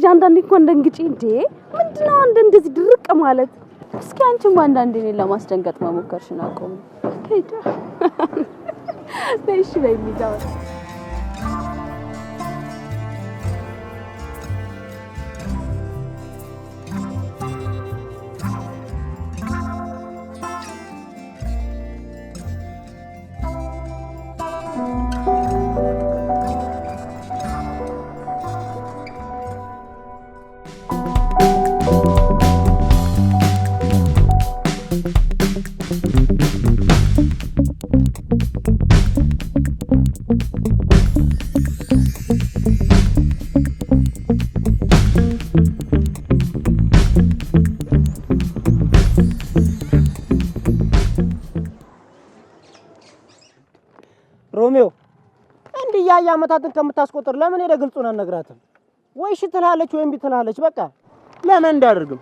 አንዳንዴ እኮ እንደንግጪ እንዴ ምንድነው እንደዚህ ድርቅ ማለት እስኪ አንቺም አንዳንዴ እኔን ለማስደንገጥ መሞከርሽን አቆም ከይዳ ለይሽ በሚዳው ሮሚዮ እንዴ ያያ አመታትን ከምታስቆጥር ለምን ሄደ ግልጹን አነግራትም ወይ እሺ ትላለች ወይም ቢትላለች በቃ ለምን እንዳደርግም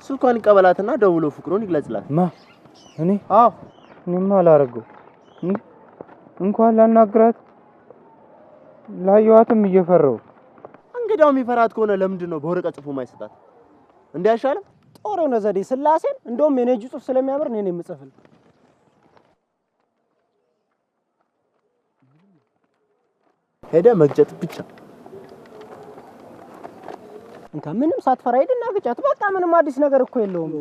ስልኳን ይቀበላትና ደውሎ ፍቅሩን ይግለጽላት ማ እኔ እኔማ አላረገው እንኳን ላናግራት ላየዋትም እየፈራው እንግዲያው የሚፈራት ከሆነ ለምንድን ነው በወረቀት ጽፎ ማይሰጣት እንዲያሻለ ጦር ነው ዘዴ ስላሴን እንደውም የኔ ጽሁፍ ስለሚያምር እኔ የምጽፍል ሄደ መግጨት ብቻ እንካ ምንም ሳትፈራ ሄድና ግጫት በቃ ምንም አዲስ ነገር እኮ የለውም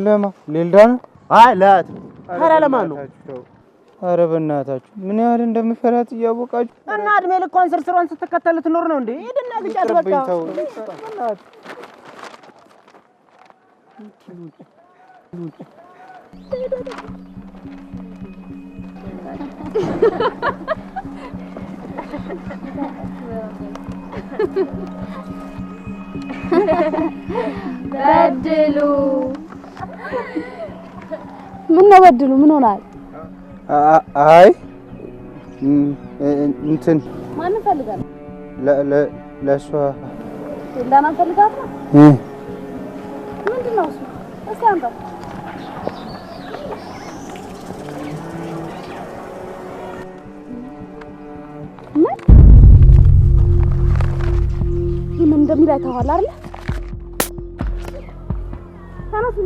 ለማ ሌልዳን አይ ላት ኧረ ለማን ነው ኧረ በእናታችሁ ምን ያህል እንደምፈራት እያወቃችሁ እና እድሜ ልኳን ስርስሯን ስትከተል ትኖር ነው እንዴ ሄድና ግጫት በቃ በድሉ ምን ነው በድሉ ምን ሆናል አይ እንትን ማን ፈልጋል ለሷ ለና ፈልጋት ነው ምንድነው እሱ እስቲ አንተ ምን እንደሚላይ ተዋላ አይደል ታናስ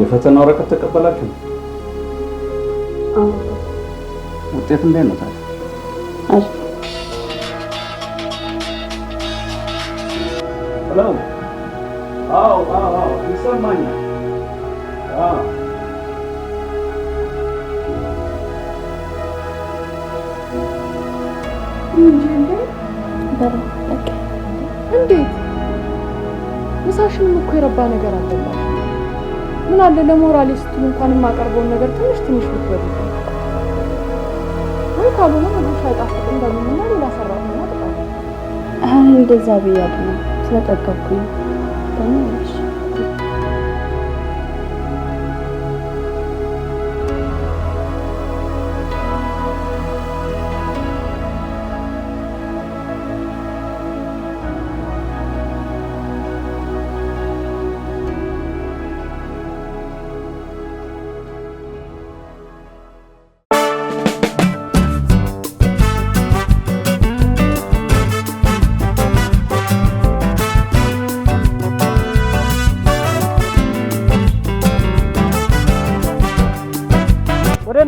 የፈተና ወረቀት ተቀበላችሁ? ውጤት እንዴት ነው ታዲያ? ሄሎ አዎ ይሰማኛል። እንዴት ምሳሽንም እኮ የረባ ነገር አይደለም። ምን አለ ለሞራሌ ስትሉ እንኳን የማቀርበውን ነገር ትንሽ ብትበሉ ወይ ካልሆነ ምግብ ሳይጣፍጥ እንደምንና ሌላ ሰራተኛ ተጣጣ እንደዛ ብያለሁ ስለጠቀኩኝ ተመልሽ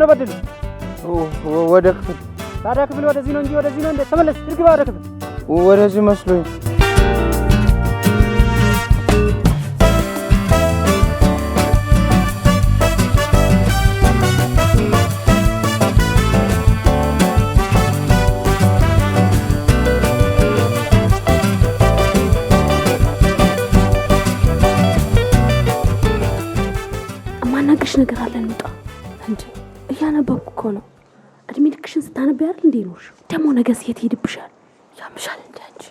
ነው በድል ወደ ክፍል ታዲያ ክፍል ወደዚህ ነው እንጂ ወደዚህ ነው እንዴ ተመለስ ድርግባ ወደ ክፍል ወደዚህ መስሎኝ አማናግሽ ነገር አለ እንውጣ እንዴ እያነበብኩ እኮ ነው እድሜ ልክሽን ስታነብ ያል እንዴ ነው ደሞ ነገስ የት ሄድብሻል ያምሻል እንዴ አንቺ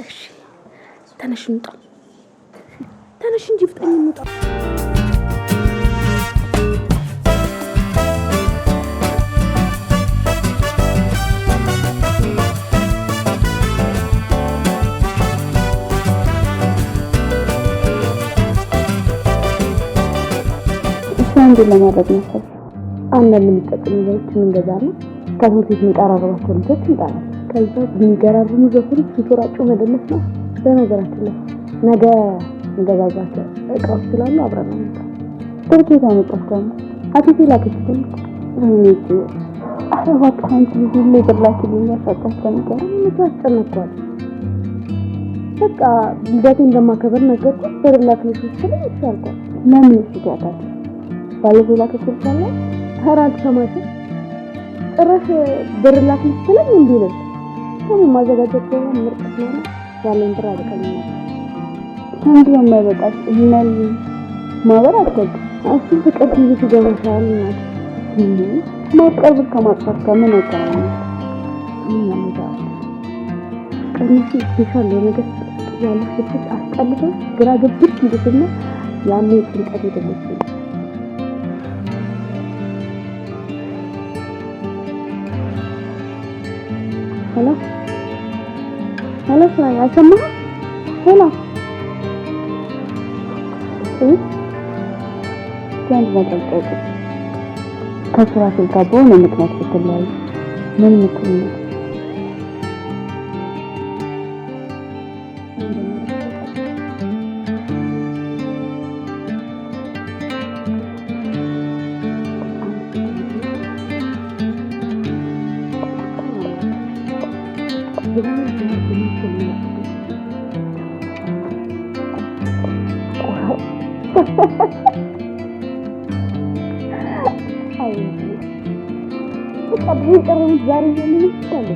እሺ ተነሽ እንውጣ ተነሽ እንጂ ፍጠኝ እንውጣ። አንድ ለማድረግ ነው አንዳንድ የሚጠቅሙ ነገሮችን እንገዛለን። ከትምህርት ቤት የሚቀራረባቸው ልጆች እንጠራለን። ከዛ የሚገራርሙ ዘፈኖች ሲቶራጩ መደነስ ነው። በነገራችን ላይ ነገ እንገዛዛቸው እቃዎች ስላሉ አብረን ነው። ትርኬታ መጣች ደግሞ አትቴ ላከችልኝ። ወይኔ አረባት አንቺ ሁሉ ብላኪልኝ ያሳጣቸው ነገር ምን ያስጨነቋል? በቃ ልደቴ እንደማከበር ነገርኩት። ብርላክልሽ ስለኝ ይሻልኳል። ለምን ይሽታታል? ባለቤላ ከሰልቻለ አራት ሰማሽ ጥራሽ ብርላክልሽ ስለኝ እንዲልም ከምን ማዘጋጀት ነው ምርጥ ነው ያለን ብር አደቀልኝ። አንድ ነው የማይበቃሽ ይሄን ማበር አትወድ እሱ ፍቅር ይዘሽ ገበሻል ማለት ማቀርብ ከማጥፋት ከምን አቀራረብ ምን ያመጣል? ቀንሽ ስፔሻል ነገር ያለሽ ፍቅር አስቀልቶ ግራ ገብት ይደስና ያኔ ጭንቀት ይደለሽ ሄሎ ሄሎ ሳይ አሰማህ ሄሎ ጃንት ወጣው ከስራ ስልካቦ ነው ምክንያት ብትለይ ምን ምክንያት ቀርብ ዛሬ ምን ይችላል?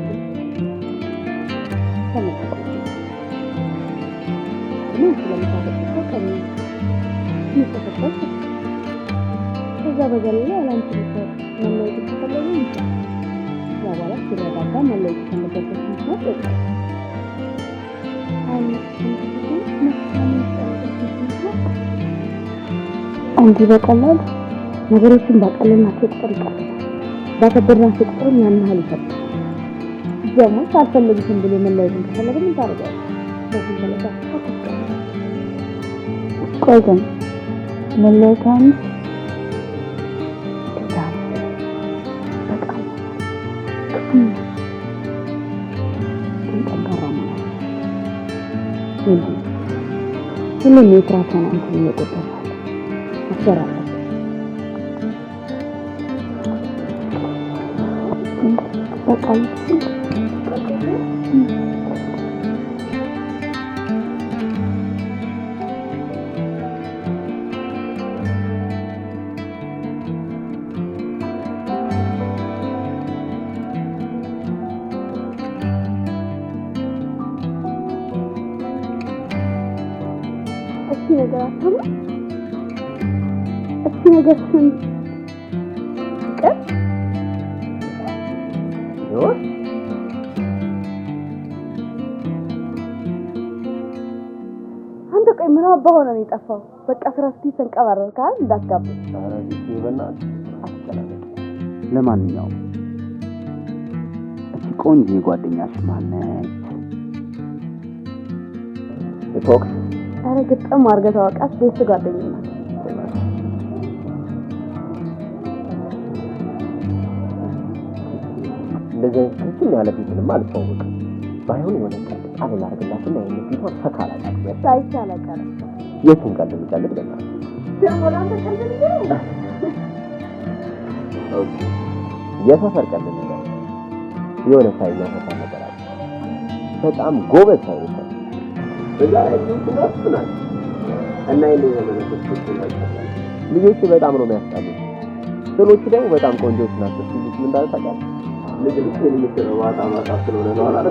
ከዛ በዘለለ ያላንቺ ነው መለየት ተፈለገ እንጂ ያባላ ሲረጋጋ መለየት ተፈለገ እንጂ አንዲ በቀላል ነገሮችን ባቀለልናቸው ቁጥር ይቀርባል። ባከበርናቸው ቁጥር ያን ያህል ይፈጥራል። ደግሞ ሳልፈልግሽም ብሎ መለየት ከፈለገ ምን ታደርጋለሽ? ለዚህ ተለካ ቆይ ግን መለየታን ሁሉም የስራቸውን አንተ እየቆጠራል አሰራለ በቃል ነገር ስም ቀር ነው አንተ ቆይ ምን አባሆነ ነው የጠፋው? በቃ ስራስቲ ተንቀባረርካል እንዳትጋቡ። ኧረ ይበናል አስቀላለ። ለማንኛውም እቺ ቆንጆ ጓደኛሽ ማነች? ቶክ ኧረ ግጥም አድርገህ ታውቃት ቤት ጓደኛ ናት። እንደዚህ ከዚህ ያለ ቢትልም አልተዋወቅም። ባይሆን የሆነ ቃል ላድርግላትና ይሄን ቢሆን ፈካላ ታውቃለህ። ሳይቻለ ቀረ የቱን ቃል ልምጫለህ በላ ደሞላን ተቀበል ነው ኦኬ የሰፈር ቃል ልምጫለህ የሆነ ሳይና ሰፈር ነገር አለ በጣም ጎበዝ ሰው ነው እዛ ይሁንና እና ይሄን የመለከት ልጆቹ በጣም ነው የሚያስጠሉት። ስሎቹ ደግሞ በጣም ቆንጆች ናቸው። ልጅ ምን እንዳለ ታውቃለህ? ልጅ የሚሰራው ማታ ስለሆነ ነው አላለ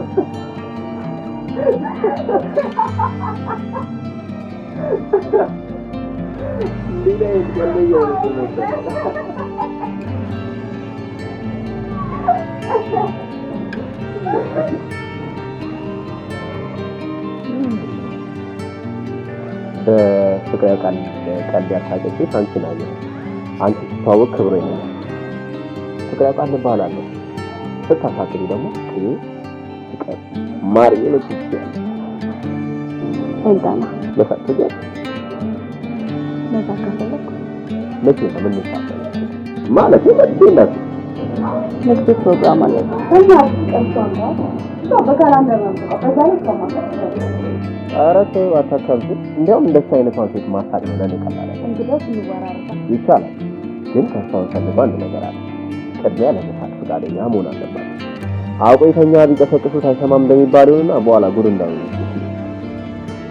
ዲላይ ወለየው ነው በፍቅር ያውቃል ቀልድ ያሳቀች አንቺ ናት። አንቺ ስትዋወቅ ክብሮ ይሆናል። ፍቅር ያውቃል እባላለሁ ስታሳክሪ ደግሞ ፍቅር ማር ይለችኝ እንታና ለፈትገ ለታከፈለኩ ለምን ነው ምን ይሳካል ማለት ነው? ንግድ ፕሮግራም አለ እና ቀንቷል ነው በካላንደር ነው በዛሬ ተማከረ ኧረ ተው አታካብድ። እንዲያውም እንደሱ አይነት ሴት ማሳቅ ነው ለኔ ቀላል እንግዲህ እንወራረዳ ይቻላል። ግን ከሷን ፈልገው አንድ ነገር አለ። ቅድሚያ ለመሳቅ ፈቃደኛ መሆን አለባት። አውቆ የተኛ ቢቀሰቅሱት አይሰማም እንደሚባለውና በኋላ ጉድ እንዳይሆን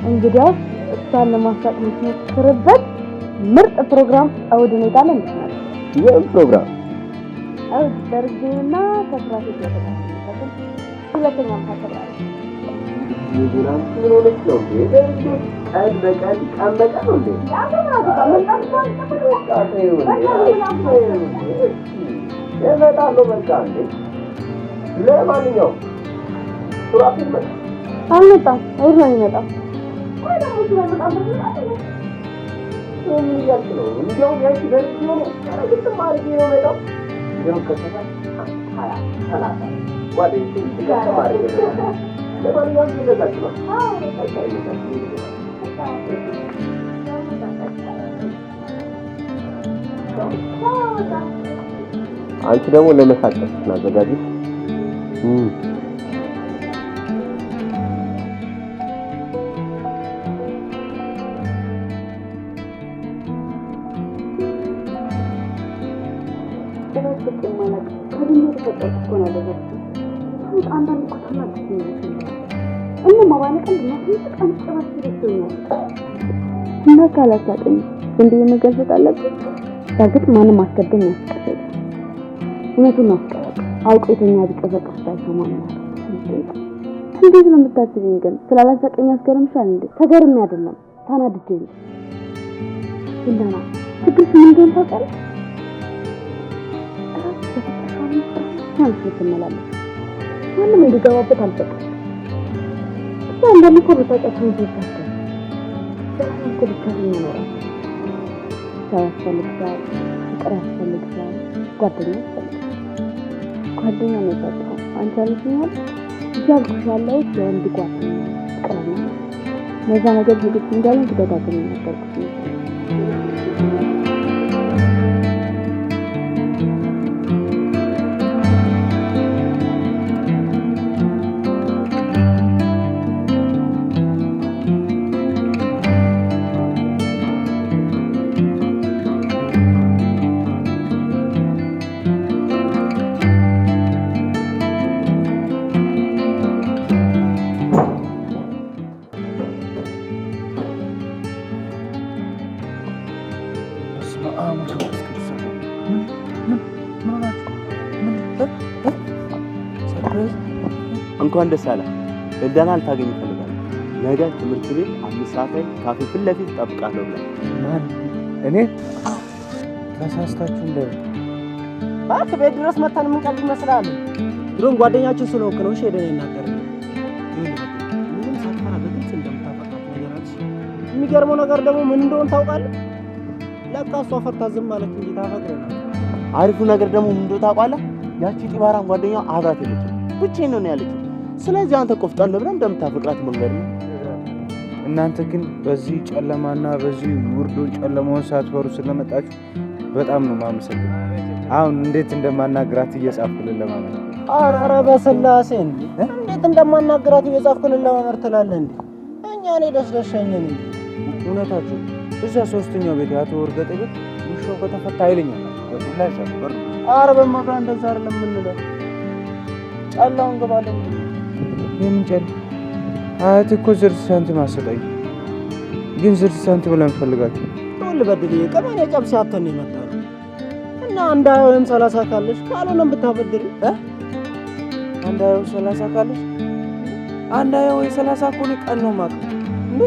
እንግዲህ እሷን ለማሳቅ የምትሞክርበት ምርጥ ፕሮግራም አውድ ሁኔታ ላይ እንድትመጣ ይሄን ፕሮግራም አውድ ደርግና ከስራቴ ተከታተል ሁለተኛ ማከብራለሁ ይሁን ምን ሆነች ነው ቀን በቀን ቀን በቀን ነው እንዴ የመጣለው በቃ እንዴ ለማንኛውም ሱራፊል መጣ አልመጣም አውድ ነው የሚመጣው ወይ ደግሞ ስለመጣበት ምን ያልክ ነው እንዴው ያንቺ ደርስ ነው አረግጥ ማርጌ ነው መጣው እንዴው ከተታ ሃያ ሰላሳ ጓደኞቼ ጋር ማርጌ ነው ለማንኛውም ስለዛችሁ ነው አንቺ ደግሞ ለመሳቀስ እናዘጋጅ እና ካላሳቀኝ እንዴ መገልጸት አለብኝ። ታግጥ ማንም አስቀደም ያስቀደም እውነቱን ነው። አውቆ የተኛ ቢቀዘቅዝ አይሰማ ማለት እንዴት ነው የምታስቢኝ? ግን ስላላሳቀኝ አስገርምሻል እንዴ? ተገርሜ አይደለም ታናድጄ ነው። እንደና ችግርሽ ምን እንደሆነ ታውቃለሽ? ማንም እንዲገባበት አልፈቅድም። እሷ እንደምትቆርጣቸው ይዘታል እኮ ብቻ ነው። ሰው ያስፈልግሻል፣ ፍቅር ያስፈልግሻል፣ ጓደኛ ያስፈልግሻል። ጓደኛ ነው የሰጠው አንቺ አልሽኛል እያልኩሽ ያለው የወንድ ጓደኛ ፍቅረኛ ነዛ ነገር ዝግጅ እንዳለ ተደጋግሞ ነገርኩሽ። እንኳን ደስ አለ እዳና ልታገኝ ይፈልጋል። ነገ ትምህርት ቤት 5 ሰዓት ላይ ካፌ ፊት ለፊት እጠብቃለሁ ብላ ማን እኔ ተሳስታችሁ እንደ ባክ ቤት ድረስ መተን ምን ቀልድ ይመስላል? ድሮም ጓደኛችን ስለሆንክ ነው። እሺ ሄደን እናገር ምንም ሳትፈራ በግልጽ እንደምታፈቅራት ነገር አለሽ። የሚገርመው ነገር ደግሞ ምን እንደሆነ ታውቃለህ? ለካ እሷ ፈርታ ዝም ማለት እንጂ ታፈቅረናል። አሪፉ ነገር ደግሞ ምን እንደሆነ ታውቃለህ? ያቺ ጢባራን ጓደኛዋ አብራት የለችም ብቻዬን ነው ያለችው። ስለዚህ አንተ ቆፍጣን ብለህ እንደምታፈቅራት መንገድ ነው። እናንተ ግን በዚህ ጨለማና በዚህ ውርዶ ጨለማውን ሳትፈሩ ስለመጣችሁ በጣም ነው ማመሰግነው። አሁን እንዴት እንደማናግራት እየጻፍኩልን ለማመን ኧረ በስላሴ እንዴት እንደማናግራት እየጻፍኩልን ለማመር ትላለህ እንዴ? እኛ ላይ ደስደሸኝ ነኝ። እውነታችሁ እዛ ሶስተኛው ቤት ያቶ ወርገጤ ቤት ውሻው ከተፈታ አይለኛል ወላሂ ሸበር ኧረ በማጋ እንደዛ አይደለም የምንለው ጨላውን ገባለን። የምን ጨል አያት እኮ 60 ሳንቲም አሰጣኝ። ግን 60 ሳንቲም ለምን ፈልጋችሁ? ሁሉ በድልዬ ቀማን የጨብስ ያተን ይመጣል እና አንድ 20 ወይም 30 ካለሽ ካልሆነም ብታበድሪ አንድ 20 30 ካለሽ አንድ 20 ወይ 30 እኮ ነው ቀን ነው ማለት እንዴ?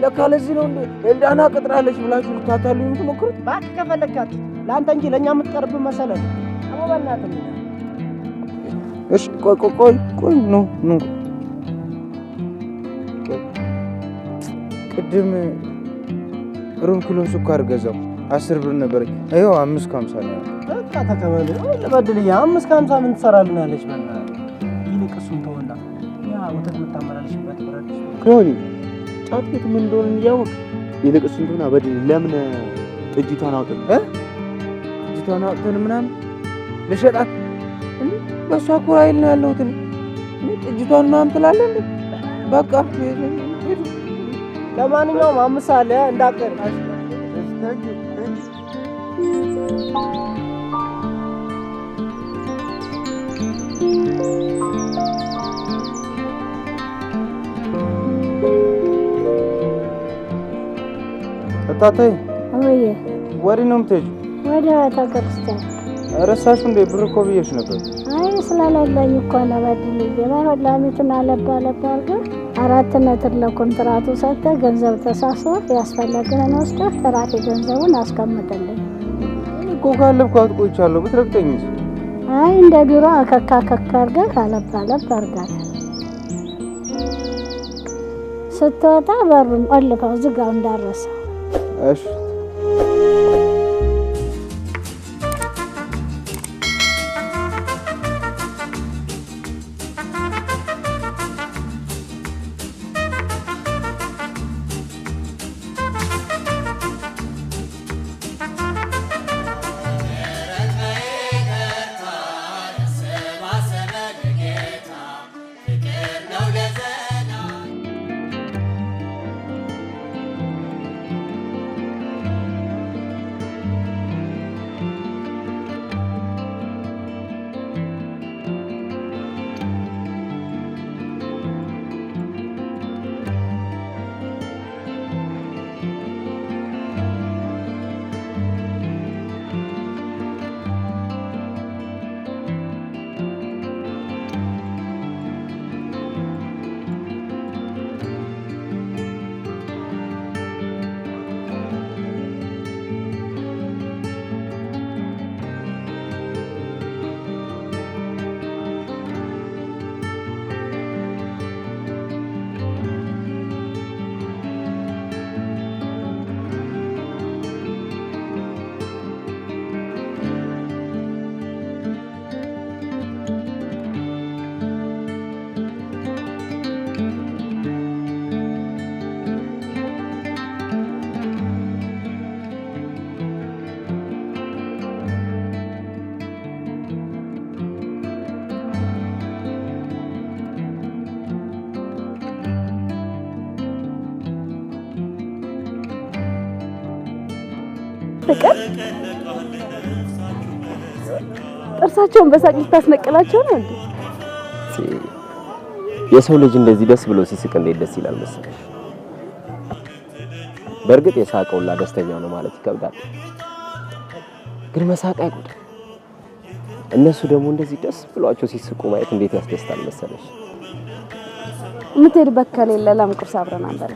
ለካ ለዚህ ነው እንዴ ኤልዳና ቀጥራለች ብላችሁ ልታታሉኝ የምትሞክሩት? ባክ ከፈለካት ለአንተ እንጂ ለኛ የምትቀርብ መሰለን አሞባናት ነው። እሺ ቆይ ነው ቅድም ሩብ ኪሎ ስኳር ገዛው 10 ብር ነበር። ይኸው 5.50 ነው። በቃ ተቀበል። ለበድልያ 5.50 ምን ትሰራልናለች? በእናትህ ይልቅ እሱን ተወና ያ ወተት የምታመላልሽበት ብረት ከሆነ ጫት ቤት ምን እንደሆነ እያወቅ ይልቅ እሱን ተወና በድል ለምን ጥጅቷን አውጥተን ምናምን ለሸጣት በሷ ኮራይል ነው ያለሁት። ጥጅቷን ምናምን ትላለህ እንዴ? በቃ ለማንኛውም 5 አለ እንዳቀር እታታይ ወይ ወዲህ ነው የምትሄጂው? ወደ ቤተክርስቲያን። ረሳሽው እንዴ? ብር እኮ ብዬሽ ነበር። አይ ስላለኝ እኮ ነው በድልዬ። ባይሆን ላሚቱን አለባ አድርገህ 4 ሜትር ለኮንትራቱ ሰጥተህ ገንዘብ ተሳስበህ ያስፈለግህን ወስደህ ተራፊ ገንዘቡን አስቀምጥልኝ እኮ። ካለብኳት ቆይቻለሁ። ብትረግጠኝስ? አይ እንደ ድሮ አከካ አድርገህ አለባ አድርጋት። ስትወጣ በሩን ቆልፈው ዝጋው እንዳረሰው። እሺ ፍቅር ጥርሳቸውን በሳቅ ልታስነቅላቸው ነው እንዴ? የሰው ልጅ እንደዚህ ደስ ብሎ ሲስቅ እንዴት ደስ ይላል መሰለሽ። በእርግጥ የሳቀውላ ደስተኛ ነው ማለት ይከብዳል፣ ግን መሳቅ አይጎዳም። እነሱ ደግሞ እንደዚህ ደስ ብሏቸው ሲስቁ ማየት እንዴት ያስደስታል መሰለሽ። የምትሄድበት ከሌለ ለምን ቁርስ አብረን አንበላ?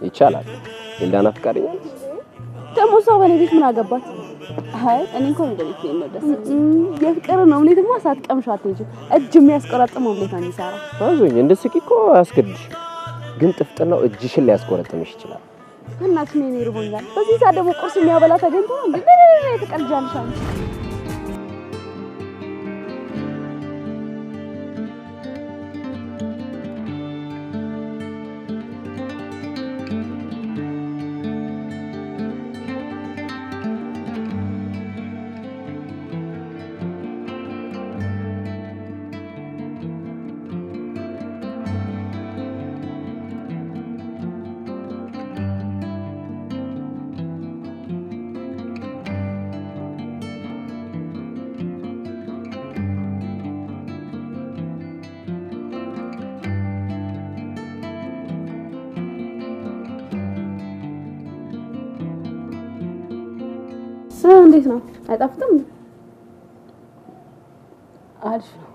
ይቻላል። ኤልዳና ፍቃደኛ ነች? ደግሞ እሷ በኔ ቤት ምን አገባት? አይ እኔ እንኳን ወደ ቤት ነው ደስ የፍቅር ነው። ኦምሌትማ ሳትቀምሺው አትሄጂም። እጅ የሚያስቆረጥም ኦምሌት ነው የሚሰራ። ባዞኝ እንደስቂ እኮ አያስገድድሽም፣ ግን ጥፍጥናው እጅሽን ሊያስቆረጥምሽ ይችላል። እናት ምን ይርቦኛል። በዚህ ሰዓት ደግሞ ቁርስ የሚያበላ ተገኝቶ እንዴ ተቀልጃለሽ አንቺ። እንዴት ነው? አይጣፍጥም? አሪፍ ነው።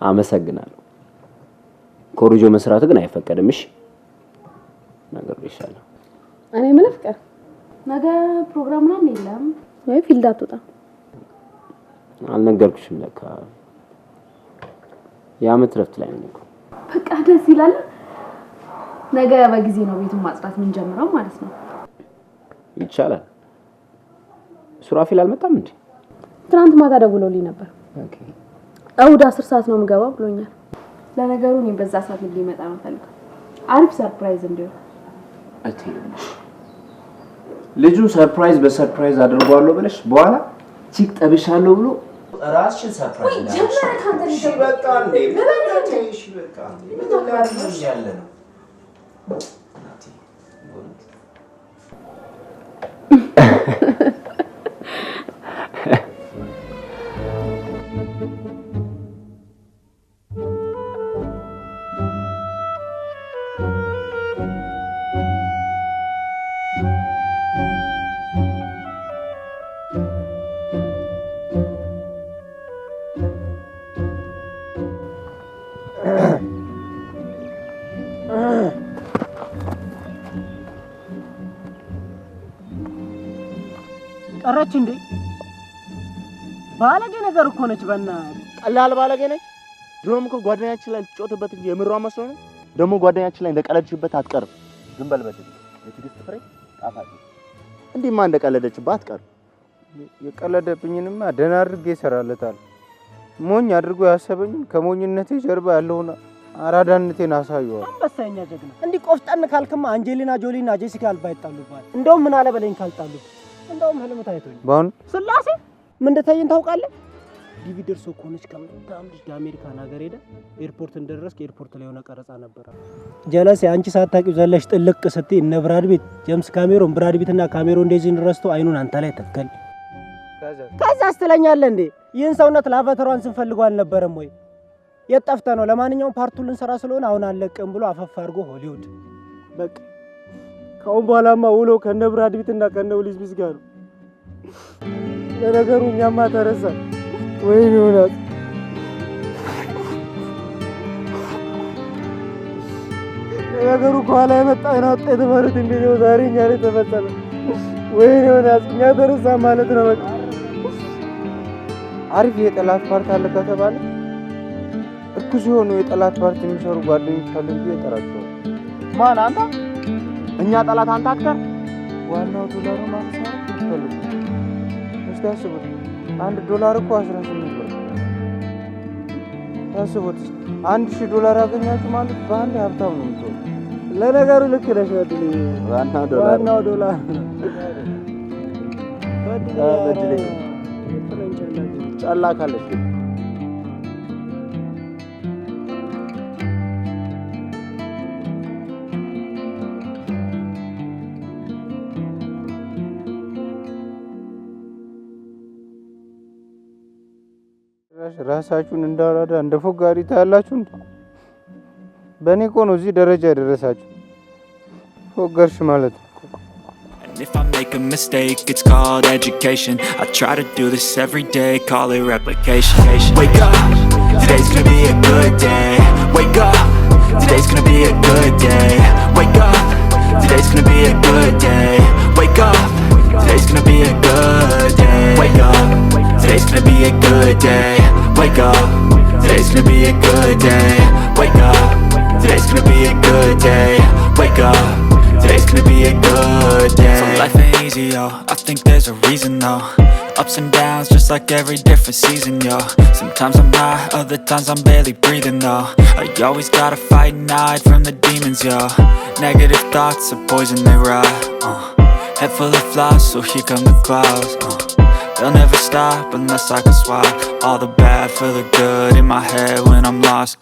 አመሰግናለሁ። ኮርጆ መስራት ግን አይፈቀድም። እሺ ነገር ይሻላል። እኔ ምን ፍቅር ነገ ፕሮግራም ነው የለም ወይ? ፊልድ አትወጣም? አልነገርኩሽም ለካ የዓመት ረፍት ላይ ነኝ እኮ። በቃ ደስ ይላል። ነገ በጊዜ ነው ቤቱን ማጽዳት ምን ጀምረው ማለት ነው። ይቻላል። ሱራፊል አልመጣም እንዴ? ትናንት ማታ ደውሎልኝ ነበር። ኦኬ እሑድ 10 ሰዓት ነው የምገባው ብሎኛል። ለነገሩ እኔ በዛ ሰዓት ሊመጣ ነው ፈልገው አሪፍ ሰርፕራይዝ እንዲሆን ልጁ ሰርፕራይዝ በሰርፕራይዝ አድርጓለሁ ብለሽ በኋላ ቺክ ጠብሻለሁ ብሎ ራስሽን ሰርፕራይዝ እሺ በቃ እንዴ እሺ በቃ ምን ያለ ነው ቀረች እንዴ? ባለጌ ነገር እኮ ነች። ቀላል ባለጌ ነች። ድሮም እኮ ጓደኛችን ላይ ልትጮትበት እንጂ የምሯ መስሎ ነው። ደግሞ ጓደኛችን ላይ እንደቀለድሽበት አትቀርም። ዝም በል በትግል የትግስት ፍሬ ጣፋጭ እንዴማ እንደቀለደችበት አትቀርም። የቀለደብኝንማ ደህና አድርጌ እሰራለታለሁ። ሞኝ አድርጎ ያሰበኝን ከሞኝነቴ ጀርባ ያለውን አራዳነቴን አሳየዋለሁ። አንበሳኛ ጀግና። እንዲህ ቆፍጠን ካልክማ አንጀሊና ጆሊና ጄሲካ አልባ ይጣሉባል። እንደውም ምን አለ በለኝ ካልጣሉ እንደውም ህልም ታይቶኝ ባሁን ስላሴ ምን እንደታየን ታውቃለህ? ዲቪ ደርሶ ኮነች ከመጣም ልጅ አሜሪካን ሀገር ሄደ። ኤርፖርት እንደደረስክ ኤርፖርት ላይ ሆነ ቀረጻ ነበር። ጀለስ አንቺ ሳታውቂው ዘለሽ ጥልቅ ስትይ እነ ብራድ ቢት ጄምስ ካሜሮን ብራድ ቢትና ካሜሮን እንደዚህ እንረስቶ አይኑን አንተ ላይ ተከል ከዛ ስትለኛለህ እንዴ? ይህን ሰውነት ላቫተሯን ስንፈልገው አልነበረም ወይ? የጠፍተ ነው። ለማንኛውም ፓርቱን ልንሰራ ስለሆነ አሁን አለቀም ብሎ አፈፋ አድርጎ ሆሊውድ በቃ ካሁን በኋላማ ውሎ ከነ ብራድ ቢትና ከነ ዊል ስሚዝ ጋር ነው። ለነገሩ እኛማ ተረሳ ወይ ይሆናል። ለነገሩ ከኋላ የመጣ አይናውጣ የተባሉት እንዴት ነው ዛሬ እኛ ላይ ተፈጸመ ወይ ይሆናል። እኛ ተረሳ ማለት ነው። በቃ አሪፍ የጠላት ፓርት አለ ከተባለ እኩስ የሆኑ የጠላት ፓርት የሚሰሩ ጓደኞች አሉ ብዬ እጠራቸዋለሁ። ማን አንተ? እኛ ጠላት አንተ አክተር። ዋናው ዶላሩ ማክሰር ይፈልጉ። እስቲ አስቡት $1 እኮ 18 ብር። አስቡት $1000 አገኛችሁ ማለት በአንድ ሀብታም ነው የምትሆኑ። ለነገሩ ልክ ነሽ ወድሊ። ዋናው ዶላር ወድሊ ጨላ ካለሽ ራሳችሁን እንዳወራዳ እንደፎጋሪ ታያላችሁ። በእኔ እኮ ነው እዚህ ደረጃ ያደረሳችሁ። ፎጋርሽ ማለት ነው። And if I make a mistake, it's called education. I try to do this every day, call it replication. Wake up, today's gonna be a good day. Wake up, today's gonna be a good day. Wake up, today's gonna be a good day. Wake up, today's gonna be a good day. Wake up, today's gonna be a good day. Wake up, today's gonna be a good day. Wake up, today's gonna be a good day. Wake up, today's gonna be a good day. So life ain't easy, yo, I think there's a reason though. Ups and downs, just like every different season, yo. Sometimes I'm high, other times I'm barely breathing though. I always gotta fight and hide from the demons, yo. Negative thoughts are poison, they rot. Head full of flies, so here come the clouds. They'll never stop unless I can swap all the bad for the good in my head when I'm lost.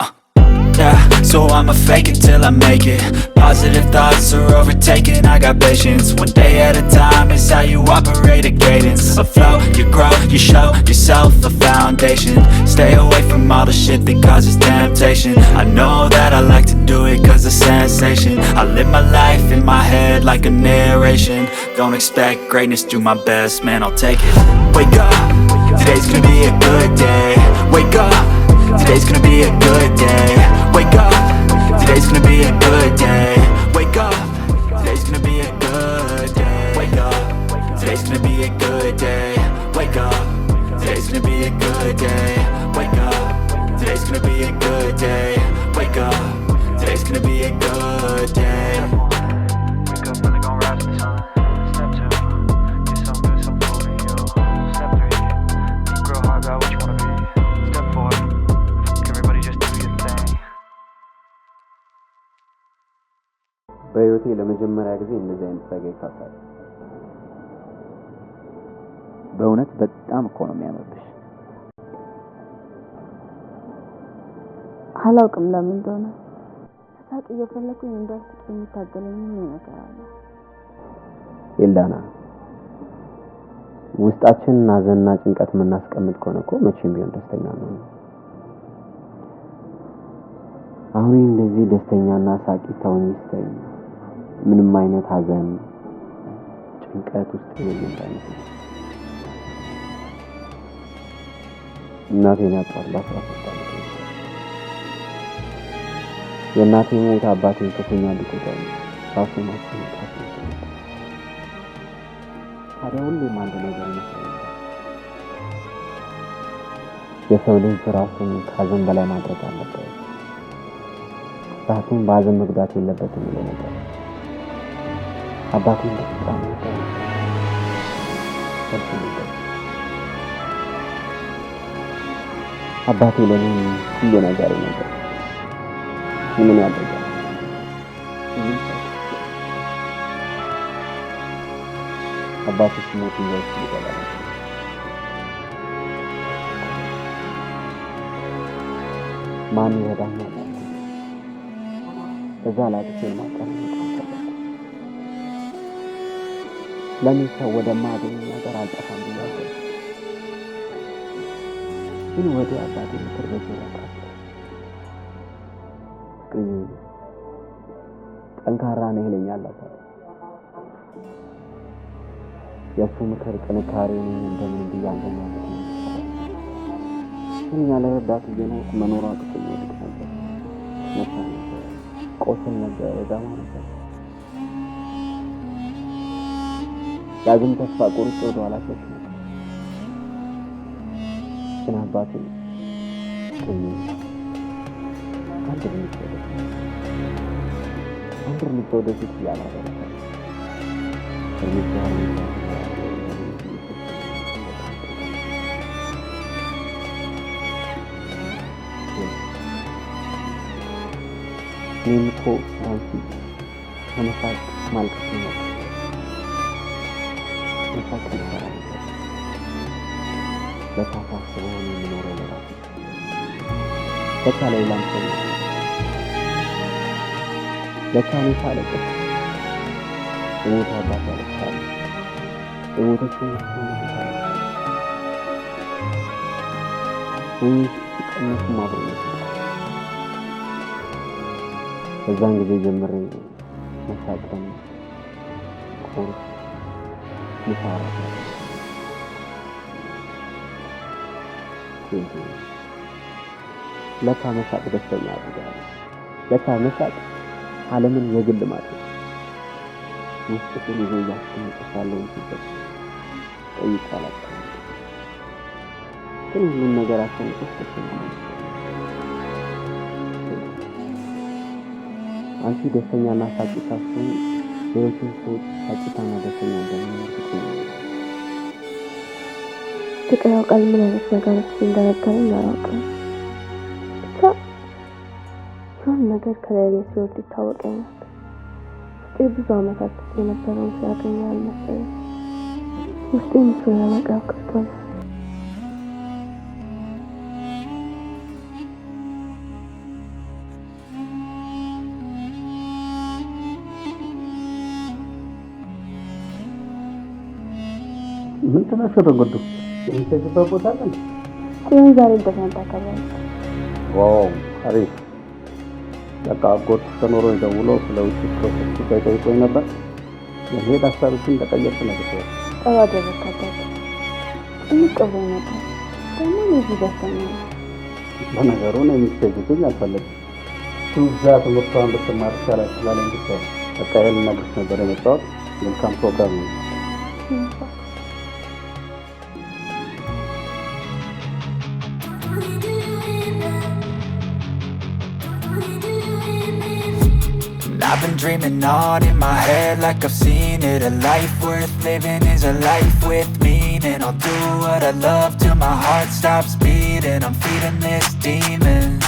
Yeah, so I'ma fake it till I make it. Positive thoughts are overtaken, I got patience. One day at a time is how you operate a cadence. Afloat, you grow, you show yourself a foundation. Stay away from all the shit that causes temptation. I know that I like to do it cause it's sensation. I live my life in my head like a narration. Don't expect greatness, do my best, man, I'll take it. Wake up, today's gonna be a good day. Wake up, today's gonna be a good day. Wake up, today's gonna be a good day. Wake up, today's gonna be a good day. Wake up, today's gonna be a good day. Wake up, today's gonna be a good day. Wake up, today's gonna be a good day. Wake up, today's gonna be a good day. Wake up early, gon' rise with the sun. Step 2, get some good, some food in you. Step 3, think real hard about what you wanna be. Step 4, everybody just do your thing. በህይወቴ ለመጀመሪያ ጊዜ እንደዚህ አይነት ፈገግታ ሳይ በእውነት በጣም እኮ ነው የሚያምርብሽ። አላውቅም ለምን እንደሆነ ሳቅ እየፈለኩኝ እንዳልስቅ የሚታገለኝ ምን ነገር አለ። ኤልዳና ውስጣችን ሐዘንና ጭንቀት የምናስቀምጥ ከሆነ እኮ መቼም ቢሆን ደስተኛ ነው። አሁን እንደዚህ ደስተኛና ሳቂታው ይስተይ ምንም አይነት ሐዘን ጭንቀት ውስጥ የሌለኝ እናቴን ያጣላት አፍጣለሁ። የእናቴ ሞት አባቴን ከፍኛ ሊቆጣኝ ራሱን ማስቀመጥ ታዲያ ሁሌም አንድ ነገር ይመስለኛል። የሰው ልጅ ራሱን ከሐዘን በላይ ማድረግ አለበት። ራሱን በሐዘን መጉዳት የለበትም የሚለው ነገር አባቴን በጣም አባቴ ለኔ ሁሉ ነገር ነበር። ምን ያደርጋል? አባቴ ሲሞት ይገባል። ማን ይረዳኛል? እዛ ላይ ተሰማቀን ለምን ሰው ወደማገኝ ነገር አልጠፋም ብያለሁ። ግን ወደ አባቴ ምክር ቤት ይረዳል። ጠንካራ ነህ ይለኛል አባቴ። የእሱ ምክር ጥንካሬን እንደምን ብያለሁ ማለት ነው። ግን ያለ ረዳት እየኖርኩ መኖር አቅቶኝ ወድቅ ነበር። መሳኔ ቆስል ነበር እዛማ ነበር። ዳግም ተስፋ ቆርጬ ወደ ኋላ ሸሽ ነበር። ግን አባቴ አንድ እርምጃ ወደፊት እያላደረገ እኔም እኮ አንቺ ከመሳቅ ማልቀስ ነው መሳቅ ይሰራል። በታሳስበው ነው የሚኖረው ለራሱ በቃ ሌላም ሰው ለካኔ ሳለቀስ የሞት አባት ያለቅሳል። የሞቶችን ሲቀነሱ ማብረነት በዛን ጊዜ ጀምሬ መሳቅን ቁርስ ምሳራት ለካ መሳቅ ደስተኛ ያደርጋል። ለካ መሳቅ ዓለምን የግል ማድረግ ውስጥን ይዞ ያስቀምጣለው ሲበት ጠይቃላችሁ። ግን ሁሉም ነገር አሰንቶስ ተሰማኝ። አንቺ ደስተኛና ሳቂታ ስትሆኚ ሌሎችን ሰዎች ሳቂታና ደስተኛ እንደሚያደርጉ ፍቅር ያውቃል ምን አይነት ነገሮች እንደነገረኝ አላውቅም። ብቻ የሆነ ነገር ከሌላ ሲወድ ይታወቀኛል። ብዙ ዓመታት የነበረውን ሲያገኝ አልመሰለኝ። ውስጤን እሱን ለመቅረብ ከፍቷል። ምን ተናሸረጎዱ የሚተጅበት ቦታ አለ። ግን ዛሬ እንደተመጣ ከበል ዋው አሪፍ በቃ አጎት ተኖሮ ደውሎ ስለ ውጭ ፕሮሰስ ጠይቆኝ ነበር። የሄድ ሀሳብሽን ተቀየርኩ ነገር ጠዋ ደረካበት እንቀበል ነበር። ደግሞ እዚህ ደስተኛ ነው። በነገሩ ነው የሚስተጅብኝ አልፈለግም። ቱዛ ትምህርቷን ብትማር ይቻላል ስላለኝ ብቻ በቃ ይሄን ነገር ነበር የመጣሁት። መልካም ፕሮግራም ነው። I've been dreaming on in my head like I've seen it. A life worth living is a life with meaning. I'll do what I love till my heart stops beating. I'm feeding this demon.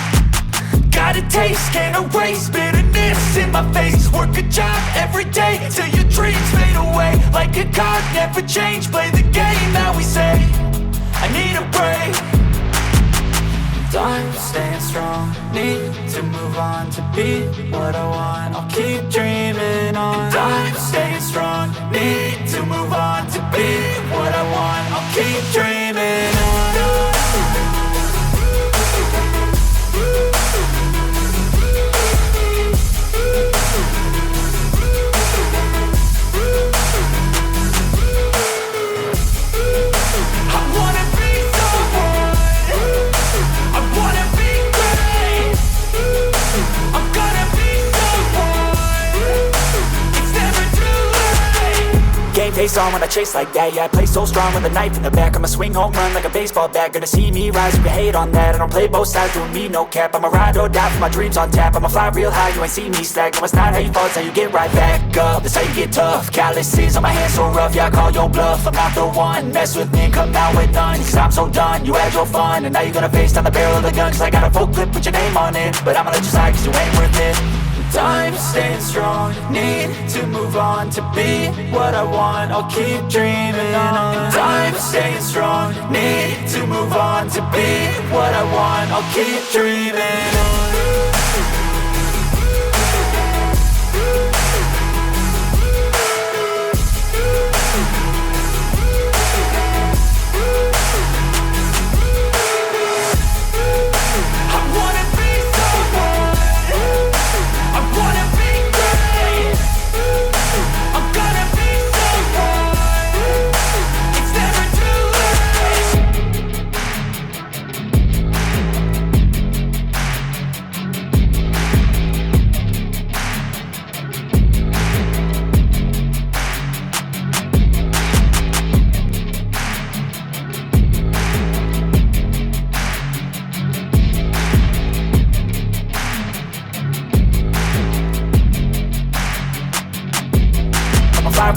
Got a taste, can't erase bitterness in my face. Work a job every day till your dreams fade away. Like a card, never change, play the game that we say. I need a break. I'm staying strong, need to move on to be what I want. I'll keep dreaming on. I'm staying strong, need to move on to be what I want. I'll keep dreaming on. Face on when I chase like that, yeah, I play so strong with a knife in the back. I'ma swing home run like a baseball bat. Gonna see me rise, you can hate on that. I don't play both sides, doing me no cap. I'ma ride or die for my dreams on tap. I'ma fly real high, you ain't see me slack. No, it's not how you fall, it's how you get right back up. That's how you get tough, calluses on my hands so rough. Yeah, I call your bluff, I'm not the one. Mess with me and come out with none, cause I'm so done. You had your fun, and now you're gonna face down the barrel of the gun. Cause I got a full clip, put your name on it. But I'ma let you slide, cause you ain't worth it. I'm staying strong, need to move on to be what I want. I'll keep dreaming on. I'm staying strong, need to move on to be what I want. I'll keep dreaming on.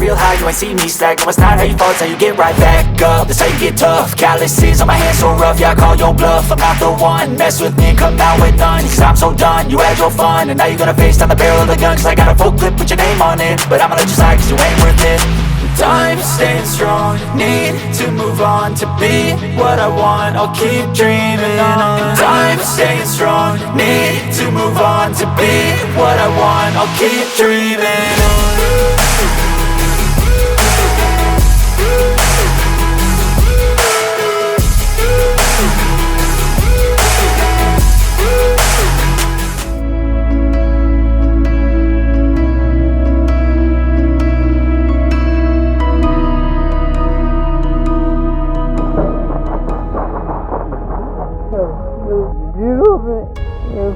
Real high, you ain't see me slack. No, it's not how you fall, it's how you get right back up. That's how you get tough, calluses on my hands so rough. Yeah, I call your bluff, I'm not the one. Mess with me and come out with none, cause I'm so done. You had your fun, and now you're gonna face down the barrel of the gun. Cause I got a full clip, put your name on it. But I'ma let you slide, cause you ain't worth it. I'm staying strong, need to move on to be what I want. I'll keep dreaming on. I'm staying strong, need to move on to be what I want. I'll keep dreaming on.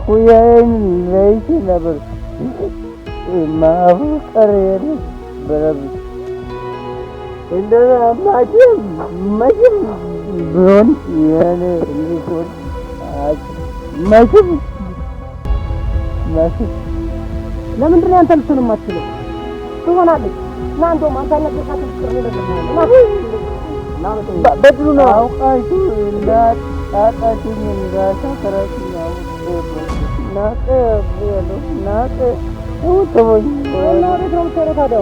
ኩያዬን ለይቼ ነበር ማፍቀር የነበረብኝ። እንደዛ መቼም ቢሆን የኔ ልጅ መቼም ለምንድን ነው አንተ ልትሆን የማትችለው? ትሆናለች። ና እንደውም አንተ አልነገርካትም ፍቅር ነው በድሉ ነው አውቃችሁ እንዳጣጣችኝ እንዳሳከራችኝ ናቀ ያለው ናቀ ውጥቦኝ እና ወዴት ነው የምትሄደው ታዲያ?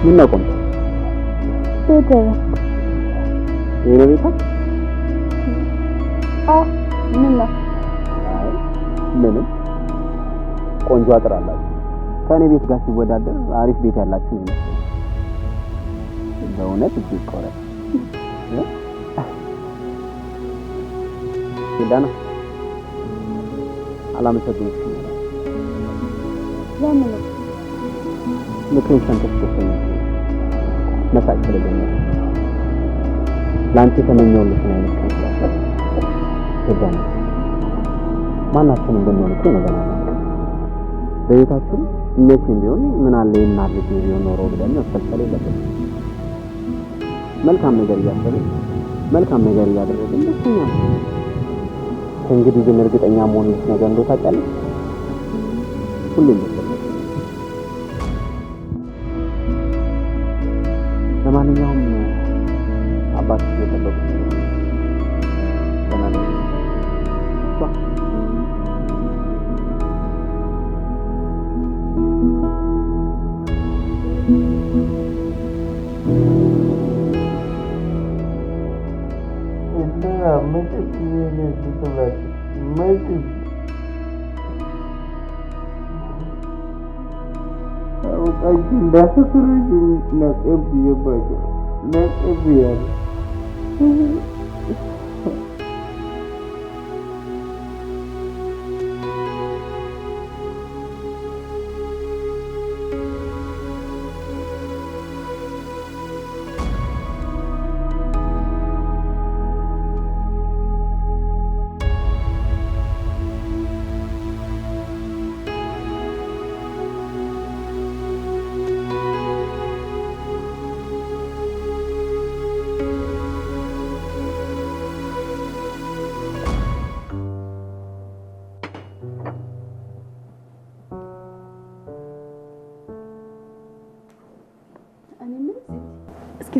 ምን ነው ቆንጆ ይሄ ነው ቤታ? ምን ነው? ምንም ቆንጆ አጥር አላችሁ። ከኔ ቤት ጋር ሲወዳደር አሪፍ ቤት ያላችሁ ነው። በእውነት እጅግ ቆረጥ ይዳና አላመሰግንሽም። ለምን ነው? ምክንያቱም ተስተስተኛ መሳቅ ስለጀመረ ለአንቺ የተመኘሁልሽን አይነት ቀን ይዳና ማናችንም ብንሆን እኮ ነገር አለ በቤታችን መቼም ቢሆን ምን አለ ልጅ ቢሆን ኖሮ ብለን መፈልፈል የለብንም። መልካም ነገር እያሰብን መልካም ነገር እያደረግን ደስተኛ ነን። ከእንግዲህ ግን እርግጠኛ መሆን ነገር እንደው ታውቂያለሽ ሁሌም ለማንኛውም አባት እየጠበቁ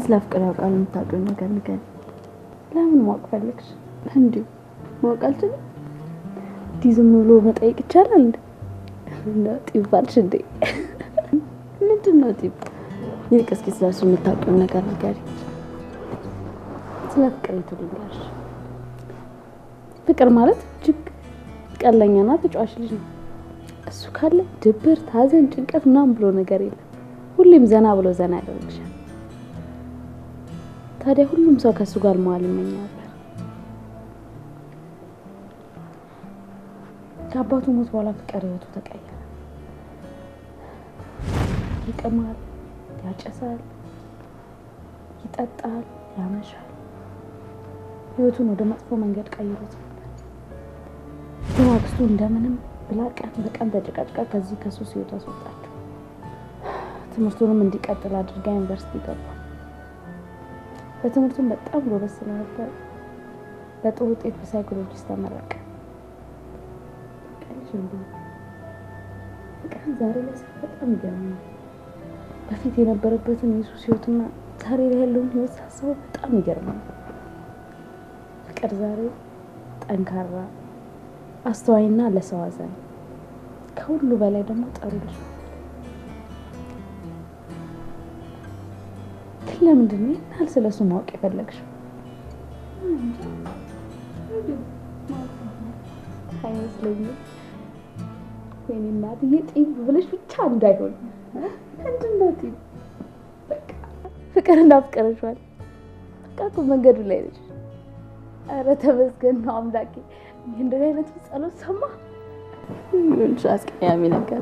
ስለ ፍቅር ያውቃል የምታውቂው ነገር ንገሪ። ለምን ማወቅ ፈለግሽ? እንዲሁ ማወቅ አልችልም። ዝም ብሎ መጠየቅ ይቻላል እንዴ? ጢብ ባልሽ እንዴ? ምንድን ነው ጢብ? ይልቅ እስኪ ስለሱ የምታውቂው ነገር ንገሪ። ስለ ፍቅር ልንገርሽ። ፍቅር ማለት እጅግ ቀለኛና ተጫዋች ልጅ ነው። እሱ ካለ ድብርት፣ ሐዘን፣ ጭንቀት ምናምን ብሎ ነገር የለም። ሁሌም ዘና ብሎ ዘና ያደርግሻል። ታዲያ ሁሉም ሰው ከሱ ጋር መዋል ይመኛል። ከአባቱ ሞት በኋላ ፍቅር ህይወቱ ተቀየረ። ይቀማል፣ ያጨሳል፣ ይጠጣል፣ ያመሻል። ህይወቱን ወደ መጥፎ መንገድ ቀይሮት ነበር። ግን አክስቱ እንደምንም ብላ ቀን በቀን ተጨቃጭቃ ከዚህ ከሱስ ህይወት አስወጣችው። ትምህርቱንም እንዲቀጥል አድርጋ ዩኒቨርሲቲ ገባ። በትምህርቱም በጣም ጎበዝ ስለነበር በጥሩ ውጤት በሳይኮሎጂስት ተመረቀ። ፍቅር ዛሬ ላይ በጣም ይገርማል። በፊት የነበረበትን የሱስ ህይወትና ዛሬ ላይ ያለውን ህይወት ሳስበው በጣም ይገርማል። ፍቅር ዛሬ ጠንካራ፣ አስተዋይና ለሰው አዛኝ፣ ከሁሉ በላይ ደግሞ ጥሩ ልጅ ነው። ለምንድን ነው ያህል ስለሱ ማወቅ የፈለግሽው? አይመስለኝም። ወይኔ እናትዬ ጢብ ብለሽ ብቻ እንዳይሆን። ምንድን ነው ጢብ? በቃ ፍቅር እንዳፍቀረሻል። በቃ እኮ መንገዱ ላይ ነሽ። ኧረ ተመስገን ነው አምላኬ። እንደዚህ አይነት ጸሎት ሰማ። ምን አስቀያሚ ነገር።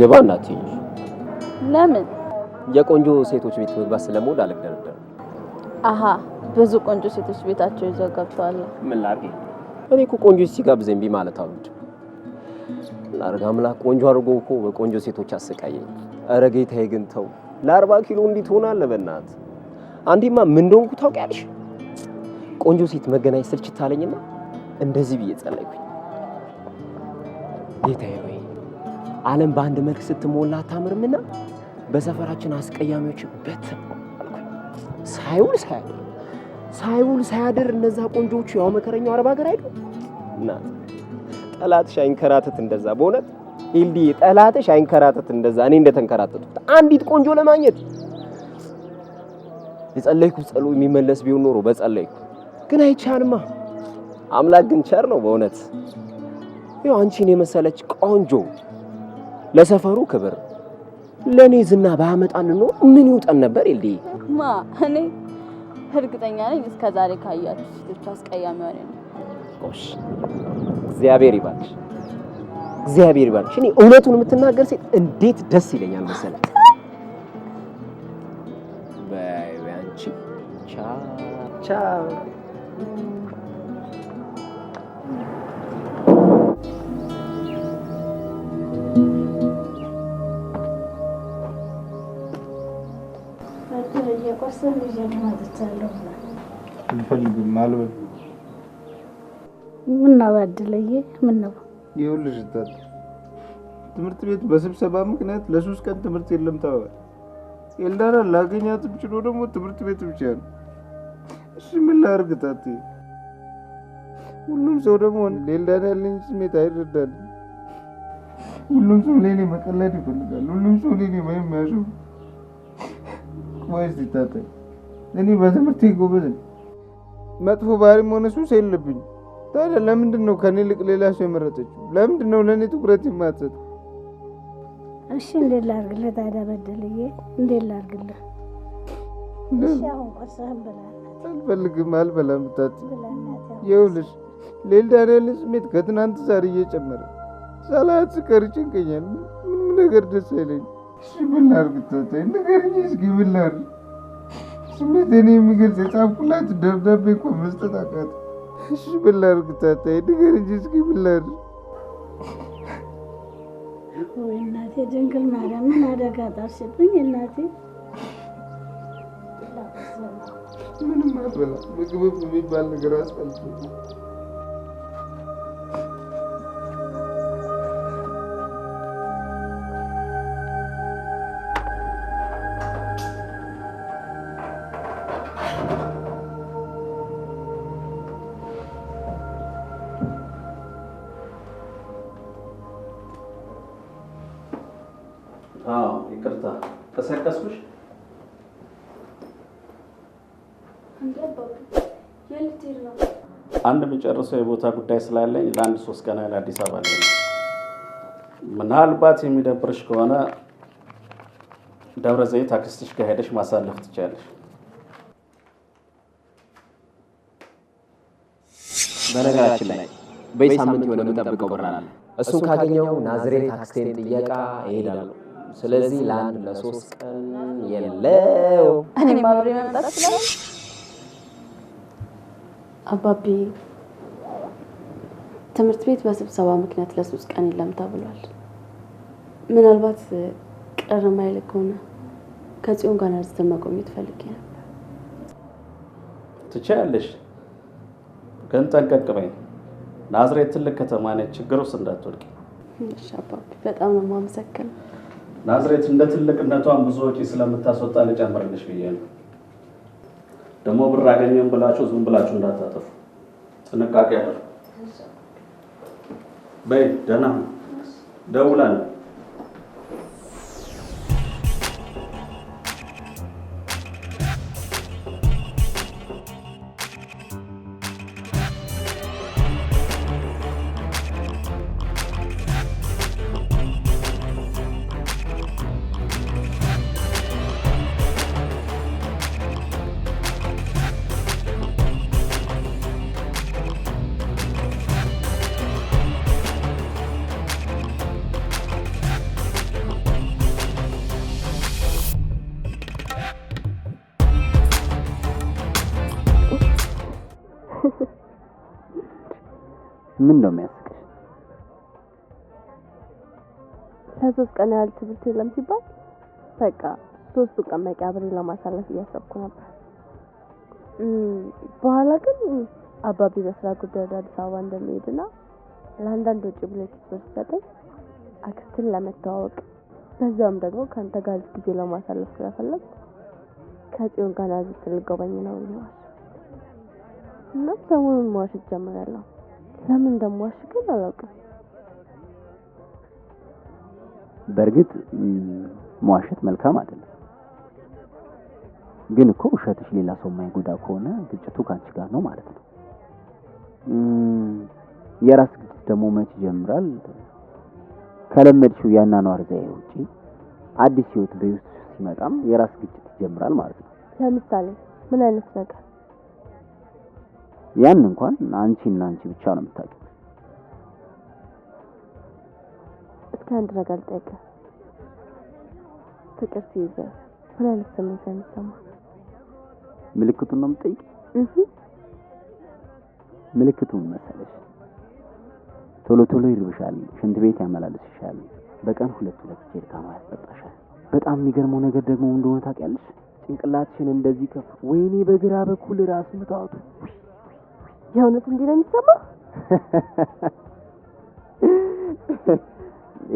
ገባ እናትዬ። ለምን? የቆንጆ ሴቶች ቤት መግባት ስለምወድ አልደረደርም። አሃ ብዙ ቆንጆ ሴቶች ቤታቸው ይዘው ገብተዋል። ምን ላድርግ? እኔ እኮ ቆንጆ ሲጋብዘኝ እምቢ ማለት አልወድም። ላድርግ አምላክ ቆንጆ አድርጎ እኮ በቆንጆ ሴቶች አሰቃየኝ። ኧረ ጌታዬ ግን ተው። ለ40 ኪሎ እንዲህ ትሆናለህ? በእናትህ አንዴማ ምን እንደሆንኩ ታውቂያለሽ? ቆንጆ ሴት መገናኘት ስልችት አለኝና እንደዚህ ብዬ ጸለይኩኝ። ጌታዬ ሆይ ዓለም በአንድ መልክ ስትሞላ አታምርምና በሰፈራችን አስቀያሚዎች በተን አልኩኝ። ሳይውል ሳያድር እነዛ ቆንጆቹ ያው መከረኛው አረብ ሀገር አይደል? እና ጠላትሽ አይንከራተት እንደዛ። በእውነት ሂልዲ ጠላትሽ አይንከራተት እንደዛ እኔ እንደተንከራተቱት አንዲት ቆንጆ ለማግኘት የጸለይኩት ጸሎት የሚመለስ ቢሆን ኖሮ በጸለይኩ። ግን አይቻልማ። አምላክ ግን ቸር ነው በእውነት። ይኸው አንቺን የመሰለች ቆንጆ ለሰፈሩ ክብር ለኔ ዝና ባያመጣልን ነው ምን ይውጠን ነበር ይልዲ ማ እኔ እርግጠኛ ነኝ እስከ ዛሬ ካያችሁ ሴቶች አስቀያሚ ሆነ ነው። ቆሽ እግዚአብሔር ይባርክሽ፣ እግዚአብሔር ይባርክሽ። እኔ እውነቱን የምትናገር ሴት እንዴት ደስ ይለኛል መሰለህ። በያንቺ ቻ ምነው አድለዬ ምነው? ይኸውልሽ ትምህርት ቤት በስብሰባ ምክንያት ለ3 ቀን ትምህርት የለም ተባለ። ኤልዳና ላገኛት ብችሎ ደግሞ ትምህርት ቤት ብቻ ነው። እሺ ምን ላድርግ ታቴ? ሁሉም ሰው ደግሞ ለኤልዳና ያለኝ ስሜት አይረዳል። ሁሉም ሰው ለኔ መቀለድ ይፈልጋል። ሁሉም ሰው ለኔ ማይማሹ ወይስ ታቴ? እኔ በትምህርቴ ጎበዝ ነኝ። መጥፎ ባህሪም ሆነ ሱስ የለብኝም። ታዲያ ለምንድን ነው ከኔ ልቅ ሌላ ሰው የመረጠችው? ለምንድን ነው ለኔ ትኩረት የማትሰጥ? እሺ እንዴት ላድርግልህ ታዲያ በደልዬ? እንዴት ላድርግልህ? እሺ አሁን ቆርሰህን ብላ። አልፈልግም፣ አልበላም። ታቲ ይኸውልሽ ለኤልዳና ያለኝ ስሜት ከትናንት ዛሬ እየጨመረ ሳላት ስቀር ይጨንቀኛል። ምንም ነገር ደስ አይለኝም። እሺ ምን ላድርግ ታቲ? ንገሪኝ እስኪ ምን ላድርግ? ስሜቴን የሚገልጽ የጻፍኩላት ደብዳቤ እኮ መስጠት አቃተኝ። እሺ ምን ላድርግ ታቲ? ንገሪኝ እስኪ ምን ላድርግ? ወይ እናቴ ድንግል ማርያም ምን አደጋ ጣልሽብኝ እናቴ። ምንም አልበላም። ምግብ የሚባል ነገር አስጠልቶኝ ይቅርታ ተሰቀስኩሽ። አንድ የሚጨርሰው የቦታ ጉዳይ ስላለኝ ለአንድ 3 ቀን ያህል አዲስ አበባ ላይ ነው። ምናልባት የሚደብርሽ ከሆነ ደብረ ዘይት አክስትሽ ጋር ሄደሽ ማሳለፍ ትችያለሽ። በነገራችን ላይ በሳምንት የሆነ የምጠብቀው ብር አለ። እሱን ካገኘው ናዝሬት አክስቴን ጥየቃ እሄዳለሁ። ስለዚህ ለአንድ ለ3 ቀን የለው እኔም አብሬ መምጣት ይችላል። አባቢ ትምህርት ቤት በስብሰባ ምክንያት ለ3 ቀን የለም ተብሏል። ምናልባት ቅር ማይል ከሆነ ከጽዮን ጋር ናዝሬት መቆየት ፈልጌ ነበር። ትችያለሽ፣ ግን ጠንቀቅ በይ። ናዝሬት ትልቅ ከተማ ነች፣ ችግር ውስጥ እንዳትወድቂ። እሺ አባቢ፣ በጣም ነው የማመሰግነው። ናዝሬት እንደ ትልቅነቷን ብዙ ወጪ ስለምታስወጣ ልጨምርልሽ ብዬ ነው። ደግሞ ብር አገኘን ብላችሁ ዝም ብላችሁ እንዳታጠፉ፣ ጥንቃቄ አድርጉ። በይ ደህና ደውላለሁ። ምን ነው የሚያስቅሽ? ለ3 ቀን ያህል ትምህርት የለም ሲባል በቃ 3 ቀን መቃብሬ ለማሳለፍ እያሰብኩ ነበር። በኋላ ግን አባቢ በስራ ጉዳይ ወደ አዲስ አበባ እንደሚሄድና ለአንዳንድ ወጪ ብሎት ብር ሰጠኝ አክስትን ለመተዋወቅ በዛም ደግሞ ካንተ ጋር ጊዜ ለማሳለፍ ስለፈለግ ከጽዮን ጋር ናዝሬት ልገባኝ ነው ይላል። እና ሰሞኑን መዋሸት ጀምሬያለሁ። ለምን እንደምዋሽ ግን አላውቅም። በእርግጥ መዋሸት መልካም አይደለም። ግን እኮ ውሸትሽ ሌላ ሰው የማይጎዳ ከሆነ ግጭቱ ካንቺ ጋር ነው ማለት ነው። የራስ ግጭት ደግሞ መች ይጀምራል? ከለመድሽው ያናኗር ዘዬ ውጪ አዲስ ህይወት በህይወት ሲመጣም የራስ ግጭት ይጀምራል ማለት ነው። ለምሳሌ ምን አይነት ነገር? ያን እንኳን አንቺና አንቺ ብቻ ነው የምታውቂው። እስኪ አንድ ነገር ልጠይቅህ። ፍቅር ሲይዝህ ምን አይነት ስሜት ነው የሚሰማህ? ምልክቱን ነው የምትጠይቂው? ምልክቱን መሰለሽ ቶሎ ቶሎ ይርብሻል፣ ሽንት ቤት ያመላልስሻል፣ በቀን 2 ጀሪካን ያስጠጣሻል። በጣም የሚገርመው ነገር ደግሞ እንደሆነ ታውቂያለሽ? ጭንቅላትሽን እንደዚህ ከፍ ወይኔ በግራ በኩል ራስ ምታቱ የእውነት እንዲህ ነው የሚሰማህ?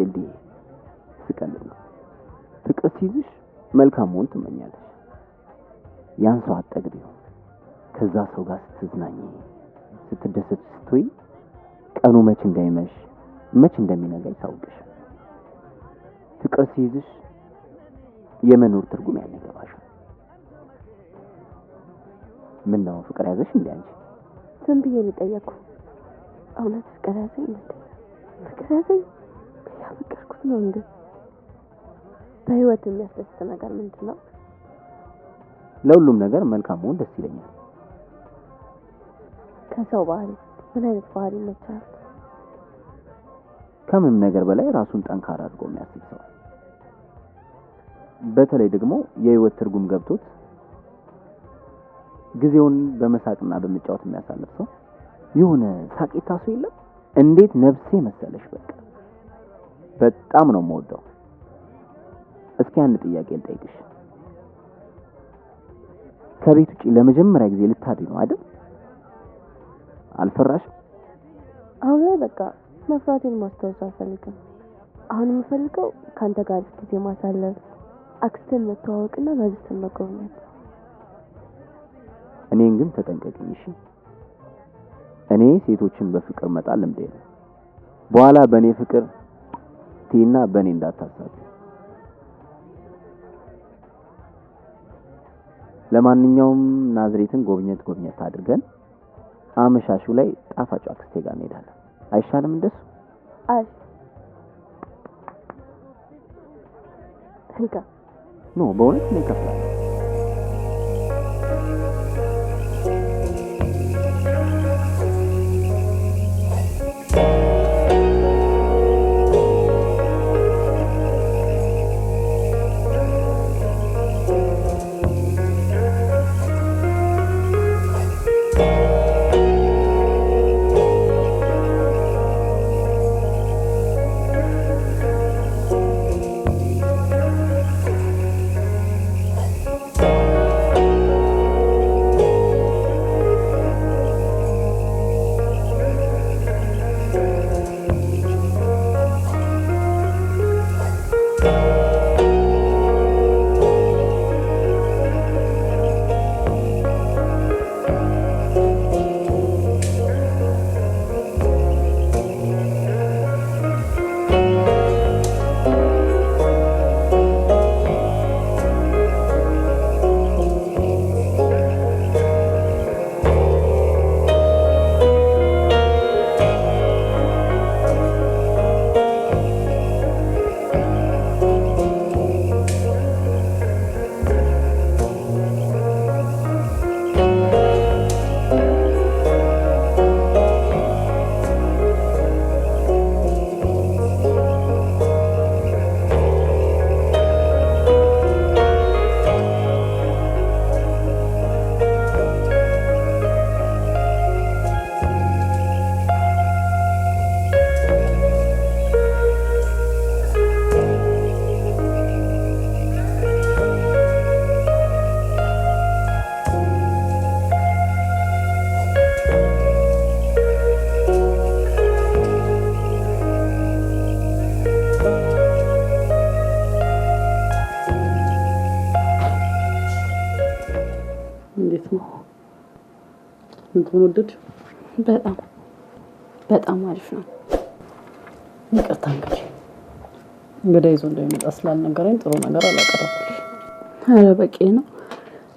እንዴ ስቀልድ ነው። ፍቅር ሲይዝሽ መልካም መሆን ትመኛለሽ። ያን ሰው አትጠግቢው። ከዛ ሰው ጋር ስትዝናኝ ስትደሰት ስትይ ቀኑ መች እንዳይመሽ መች እንደሚነጋ ይታወቅሽ። ፍቅር ሲይዝሽ የመኖር ትርጉም ያን ይገባሻል። ምን ነው ፍቅር ያዘሽ እንዴ አንቺ? ዝም ብዬ ልጠየቅኩ። እውነት ፍቅር ያዘኝ እንዴ? ፍቅር ያዘኝ? ያፈቀርኩት ነው እንዴ? በህይወት የሚያስደስት ነገር ምንድን ነው? ለሁሉም ነገር መልካም መሆን ደስ ይለኛል። ከሰው ባህሪ ምን አይነት ባህሪ ይመቻል? ከምንም ነገር በላይ ራሱን ጠንካራ አድርጎ የሚያስብ ሰው፣ በተለይ ደግሞ የህይወት ትርጉም ገብቶት ጊዜውን በመሳቅና በመጫወት የሚያሳልፍ ሰው። የሆነ ሳቂታ ሰው የለም? እንዴት ነፍሴ መሰለሽ። በቃ በጣም ነው የምወደው። እስኪ አንድ ጥያቄ ልጠይቅሽ። ከቤት ውጪ ለመጀመሪያ ጊዜ ልታድሪ ነው አይደል? አልፈራሽም? አሁን ላይ በቃ መፍራቴን ማስታወስ አልፈልግም። አሁን የምፈልገው ካንተ ጋር ጊዜ ማሳለፍ፣ አክስትን መተዋወቅና ማጅስትን መጎብኘት። እኔን ግን ተጠንቀቂኝ እሺ? እኔ ሴቶችን በፍቅር መጣል ልምዴ ነው። በኋላ በእኔ ፍቅር ቲና በእኔ እንዳታሳቢ። ለማንኛውም ናዝሬትን ጎብኘት አድርገን አመሻሹ ላይ ጣፋጭ አክስቴ ጋር እንሄዳለን። አይሻልም እንደሱ? አይ እንካ ኖ በእውነት ነው ከፍላል። እንትን ወደድ በጣም አሪፍ ነው። ይቅርታ እንግዲህ ይዞ እንደሚመጣ ስላልነገረኝ ጥሩ ነገር አላቀረብኩልሽ። ኧረ በቂ ነው።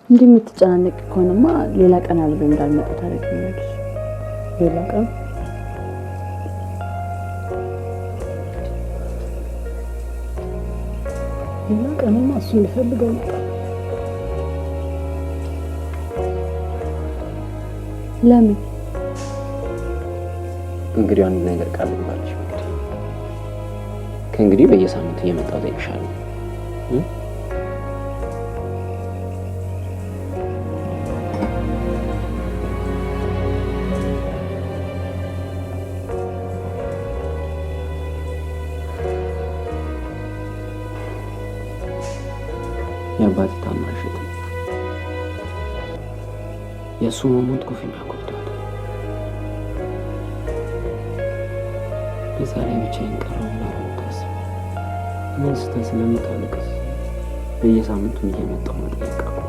እንዲህ የምትጨናነቅ ከሆነማ ሌላ ቀን አልበ እንዳልመጣ ታደርጊኛለሽ። ሌላ ቀን ቀንማ እሱ ሊፈልገው መጣ። ለምን? እንግዲህ አንድ ነገር ቃል ልግባልሽ። ከእንግዲህ በየሳምንቱ እየመጣሁ እጠይቅሻለሁ። የአባቴ ታናሽ እህት የእሱ መሞት ክፉኛ ጎድቷታል። በዛ ላይ ብቻዬን ቀረሁ ብላ ታስብ ምን ስተን ስለምታለቅስ በየሳምንቱን እየመጣሁ መጠየቅ አቆምኩ።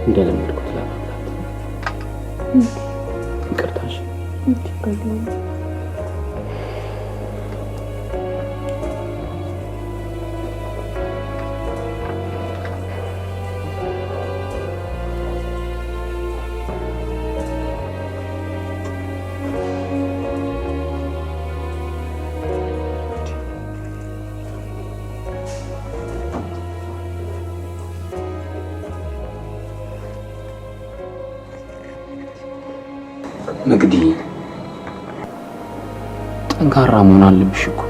እንደለመድኩት ለመብላት ይቅርታሽ። መግዲ ጠንካራ መሆን አለብሽ እኮ።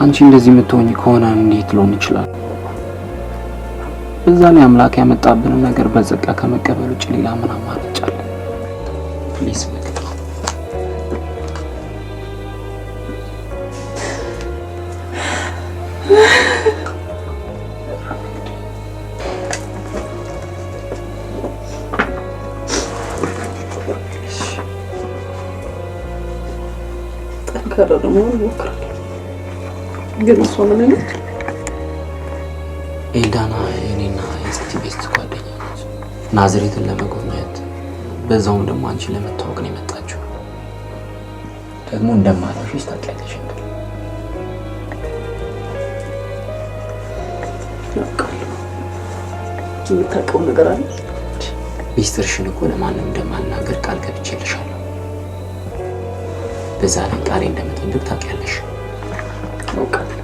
አንቺ እንደዚህ የምትሆኚ ከሆነ እንዴት ሊሆን ይችላል? በዛ ላይ አምላክ ያመጣብንን ነገር በጸጋ ከመቀበል ውጭ ሌላ ምን አማራጭ አለ? ፕሊዝ መግዲ። ከረረ መሆን ሞክራለሁ። ግን እሷ ምን አይነት ኤልዳና የኔና የጽቲ ቤስት ጓደኛ ነች። ናዝሬትን ለመጎብኘት በዛውም ደግሞ አንቺ ለመታወቅ ነው የመጣችው። ደግሞ እንደማላውቅሽ ታውቂያለሽ እንዴ? የምታውቀው ነገር አለ? ሚስጥርሽን እኮ ለማንም እንደማልናገር ቃል ገብቼልሻለሁ። በዛ ላይ ቃሌ እንደምጠብቅ ታውቂያለሽ። አውቃለሁ።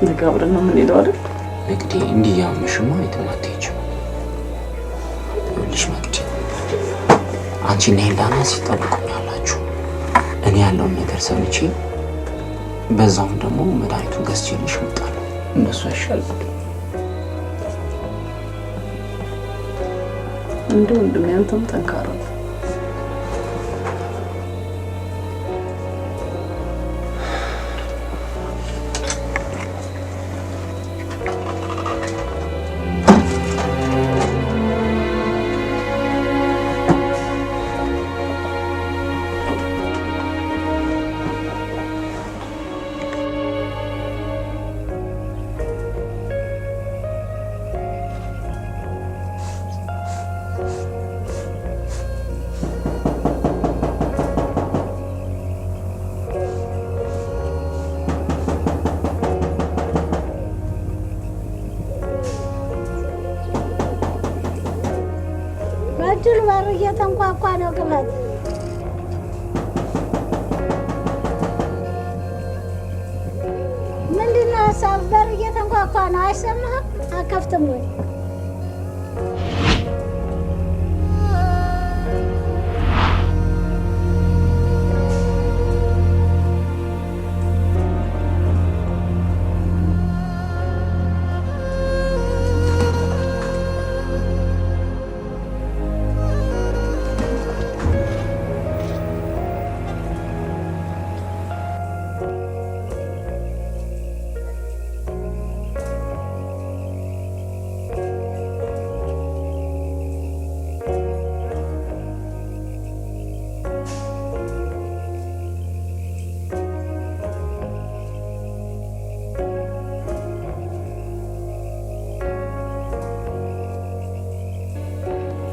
ነገ አብረን ነው የምንሄደው አይደል? መግዲ እንዲህ ያምሽማ የትም አትሄጂም። ይኸውልሽ መግዲ፣ አንቺና ኤልዳና ሲጠብቁኛላችሁ። እኔ ያለውን ነገር ሰምቼ በዛውም ደግሞ መድኃኒቱን ገዝቼልሽ እመጣለሁ። እነሱ አይሻልም? እንደ ወንድሜ አንተም ጠንካራ ነው። በድል በር እየተንኳኳ ነው። ግባት። ምንድን ነው ሀሳብ? በር እየተንኳኳ ነው። አይሰማህም? አከፍትም ወይ?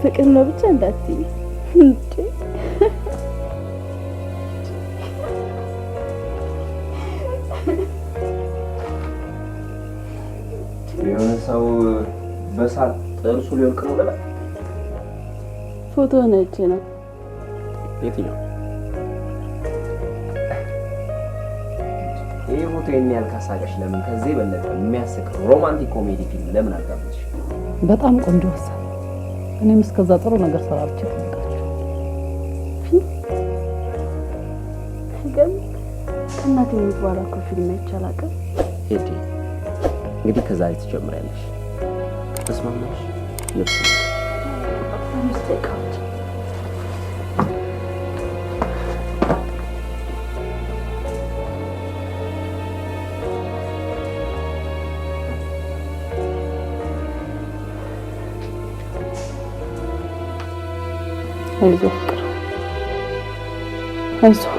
ፍቅር ነው ብቻ እንዳትዪ እንዴ። ሰው በሳት ጥርሱ ሊወልቅ ነው ብለህ ፎቶ ነጭ ነው። የትኛው? ይሄ ፎቶ የኔ ያልካሳቀሽ ለምን ከዚህ በለጠ የሚያስቅ ሮማንቲክ ኮሜዲ ፊልም ለምን አልጋበዝሽ? በጣም ቆንጆ ሀሳብ። እኔም እስከዛ ጥሩ ነገር ሰራርቼ እጠብቃለሁ። ግን ከእናቴ ሞት በኋላ እኮ ፊልም አይቻል አቅም ሄዲ እንግዲህ ከዛሬ ትጀምሪያለሽ። ተስማማሽ? ልብስ ደቂቃዎች አይዞህ ፍቅር አይዞህ።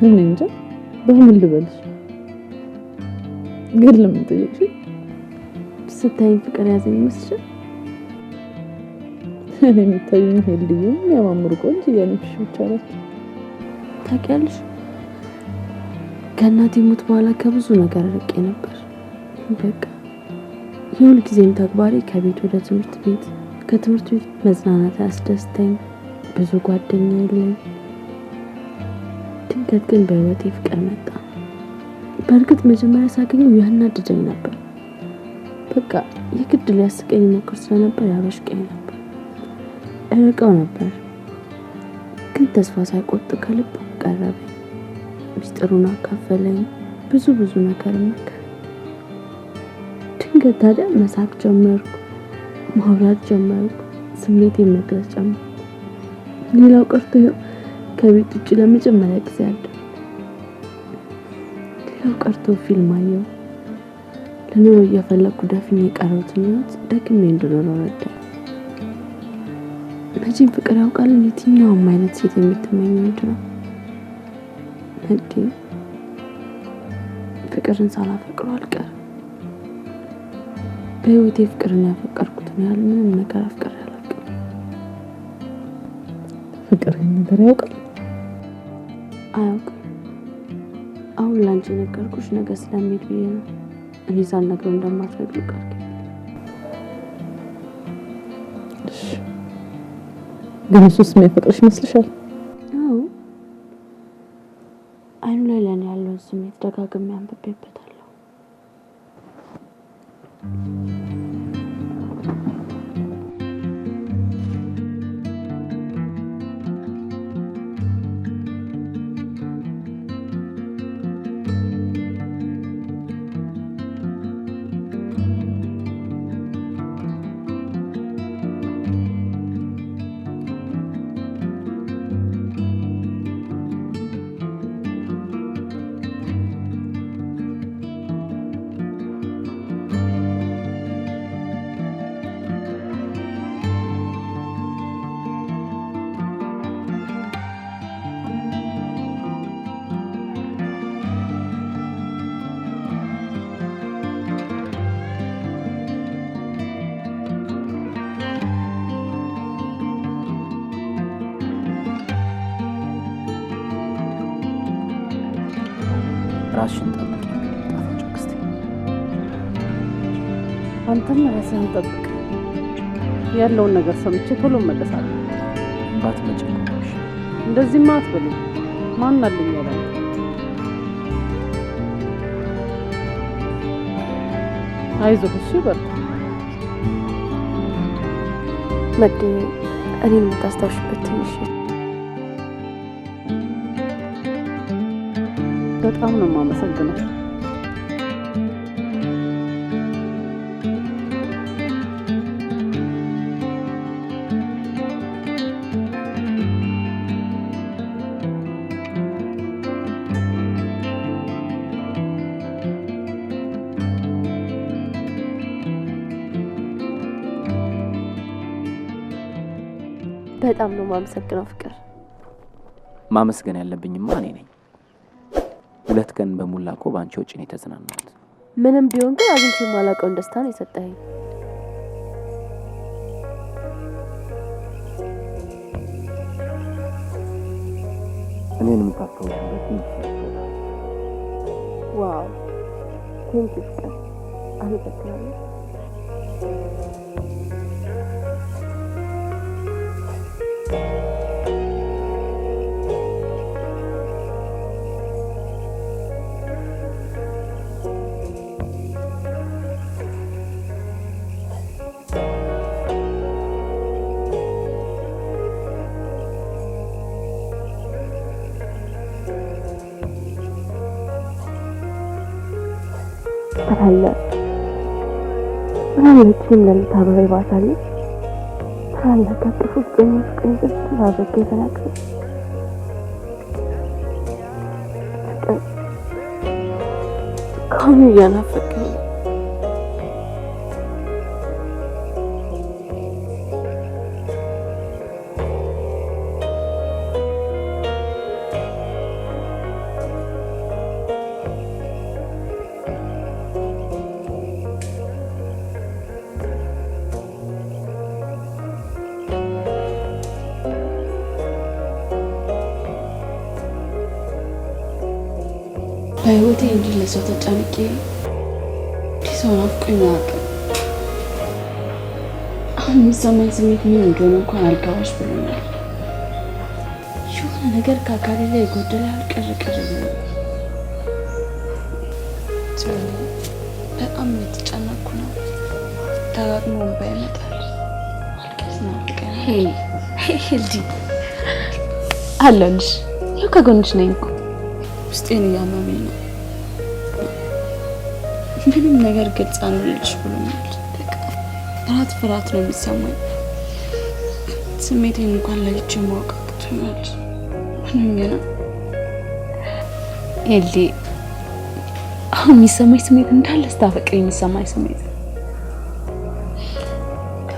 ምን እንጃ በምን ልበልሽ? ግን ለምን ጠየቅሽ? ስታይኝ ፍቅር ያዘኝ መስል እኔ የምታዩኝ ሄልድዬ የሚያማምሩ ቆንጆ ያነፍሽ ብቻ ናቸው። ታውቂያለሽ ከእናቴ ሞት በኋላ ከብዙ ነገር ርቄ ነበር። በቃ የሁል ጊዜም ተግባሬ ከቤት ወደ ትምህርት ቤት፣ ከትምህርት ቤት መዝናናት ያስደስተኝ፣ ብዙ ጓደኛ የለኝ። ድንገት ግን በህይወቴ ፍቅር መጣ። በእርግጥ መጀመሪያ ሳገኘው ያናድደኝ ነበር። በቃ የግድ ሊያስቀኝ ሞክር ስለነበር ያበሽቀኝ ነበር፣ እርቀው ነበር። ግን ተስፋ ሳይቆርጥ ከልብ ቀረበኝ፣ ሚስጥሩን አካፈለኝ፣ ብዙ ነገር መከረ። ድንገት ታዲያ መሳቅ ጀመርኩ፣ ማውራት ጀመርኩ፣ ስሜቴን መግለጽ ጀመርኩ። ሌላው ቀርቶ ከቤት ውጭ ለመጀመሪያ ጊዜ አደረኩ። ሌላው ቀርቶ ፊልም አየሁ። ልኖር እየፈለኩ ደፍኜ የቀረሁትን ህይወት ደግሜ እንድኖረው ረዳኝ። መቼም ፍቅር ያውቃል የትኛውም አይነት ሴት የምትመኘው ምንድን ነው? እንዴ ፍቅርን ሳላፈቅረው አልቀርም። በህይወቴ ፍቅርን ያፈቀርኩትን ያህል ምንም ነገር አፍቅሬ አላውቅም። ፍቅር ነገር ያውቃል? አያውቅም። አሁን ላንቺ ነገርኩሽ ነገ ስለሚሄድ ብዬ ነው። እኔ ሳልነግረው እንደማትነግሪው ቃል ግን እሱስ የሚያፈቅርሽ ይመስልሻል? አዎ፣ አይኑ ላይ ለኔ ያለውን ስሜት ደጋግሜ አንብቤበታለሁ። ራስሽን ጠብቂ። ጣፋጭ አክስቴ፣ አንተም ራስህን ጠብቅ። ያለውን ነገር ሰምቼ ቶሎ እመለሳለሁ። ባትመጪ እንኳን እንደዚህማ አትበለኝ። ማን አለኝ ያለ አይዞህ። እሺ በርታ። መዴ፣ እኔን የምታስታውሽበት ትንሽ በጣም ነው የማመሰግነው። በጣም ነው የማመሰግነው ፍቅር። ማመስገን ያለብኝማ እኔ ነኝ። 2 ቀን በሙላ እኮ ባንቺ ወጪ ነው የተዝናናሁት። ምንም ቢሆን ግን አግኝቼ የማላውቀውን ደስታ ነው የሰጠኸኝ። እኔንም ታስተውልበት። ዋው ቴንክ ዩ ፍቅር። አመሰግናለሁ። ታለ ምናልባትም ለሊት አብሬ ባሳለች ታለ ከጥፉ ቀኝ አድርጌ ተናግሬ ካሁን እያናፈቀኝ በህይወቴ እንዲህ ለሰው ተጨንቄ እንዲህ ሰው ናፍቆኝ አያውቅም። አሁን የሚሰማኝ ስሜት ምን እንደሆነ እንኳን አልገባሽ ብሎኛል። የሆነ ነገር ከአካሌ ላይ የጎደለ ቅር ብሎኛል። በጣም የተጨነኩ ነው። ደጋግሞ እንባ ይመጣል። ማልቀስ ናፍቀኛል። ሄልዲ አለሁልሽ። ያው ከጎንሽ ነኝ እኮ። ውስጤን እያመመኝ ነው። ምንም ነገር ግልጽ አልሆነልሽ ብሎኛል። ፍርሃት ነው የሚሰማኝ። ስሜቴን እንኳን ለይቼ ማወቅ አቅቶኛል። ምንም ነው ኤልዲ፣ አሁን የሚሰማኝ ስሜት እንዳለ ስታፈቅሪ የሚሰማኝ ስሜት።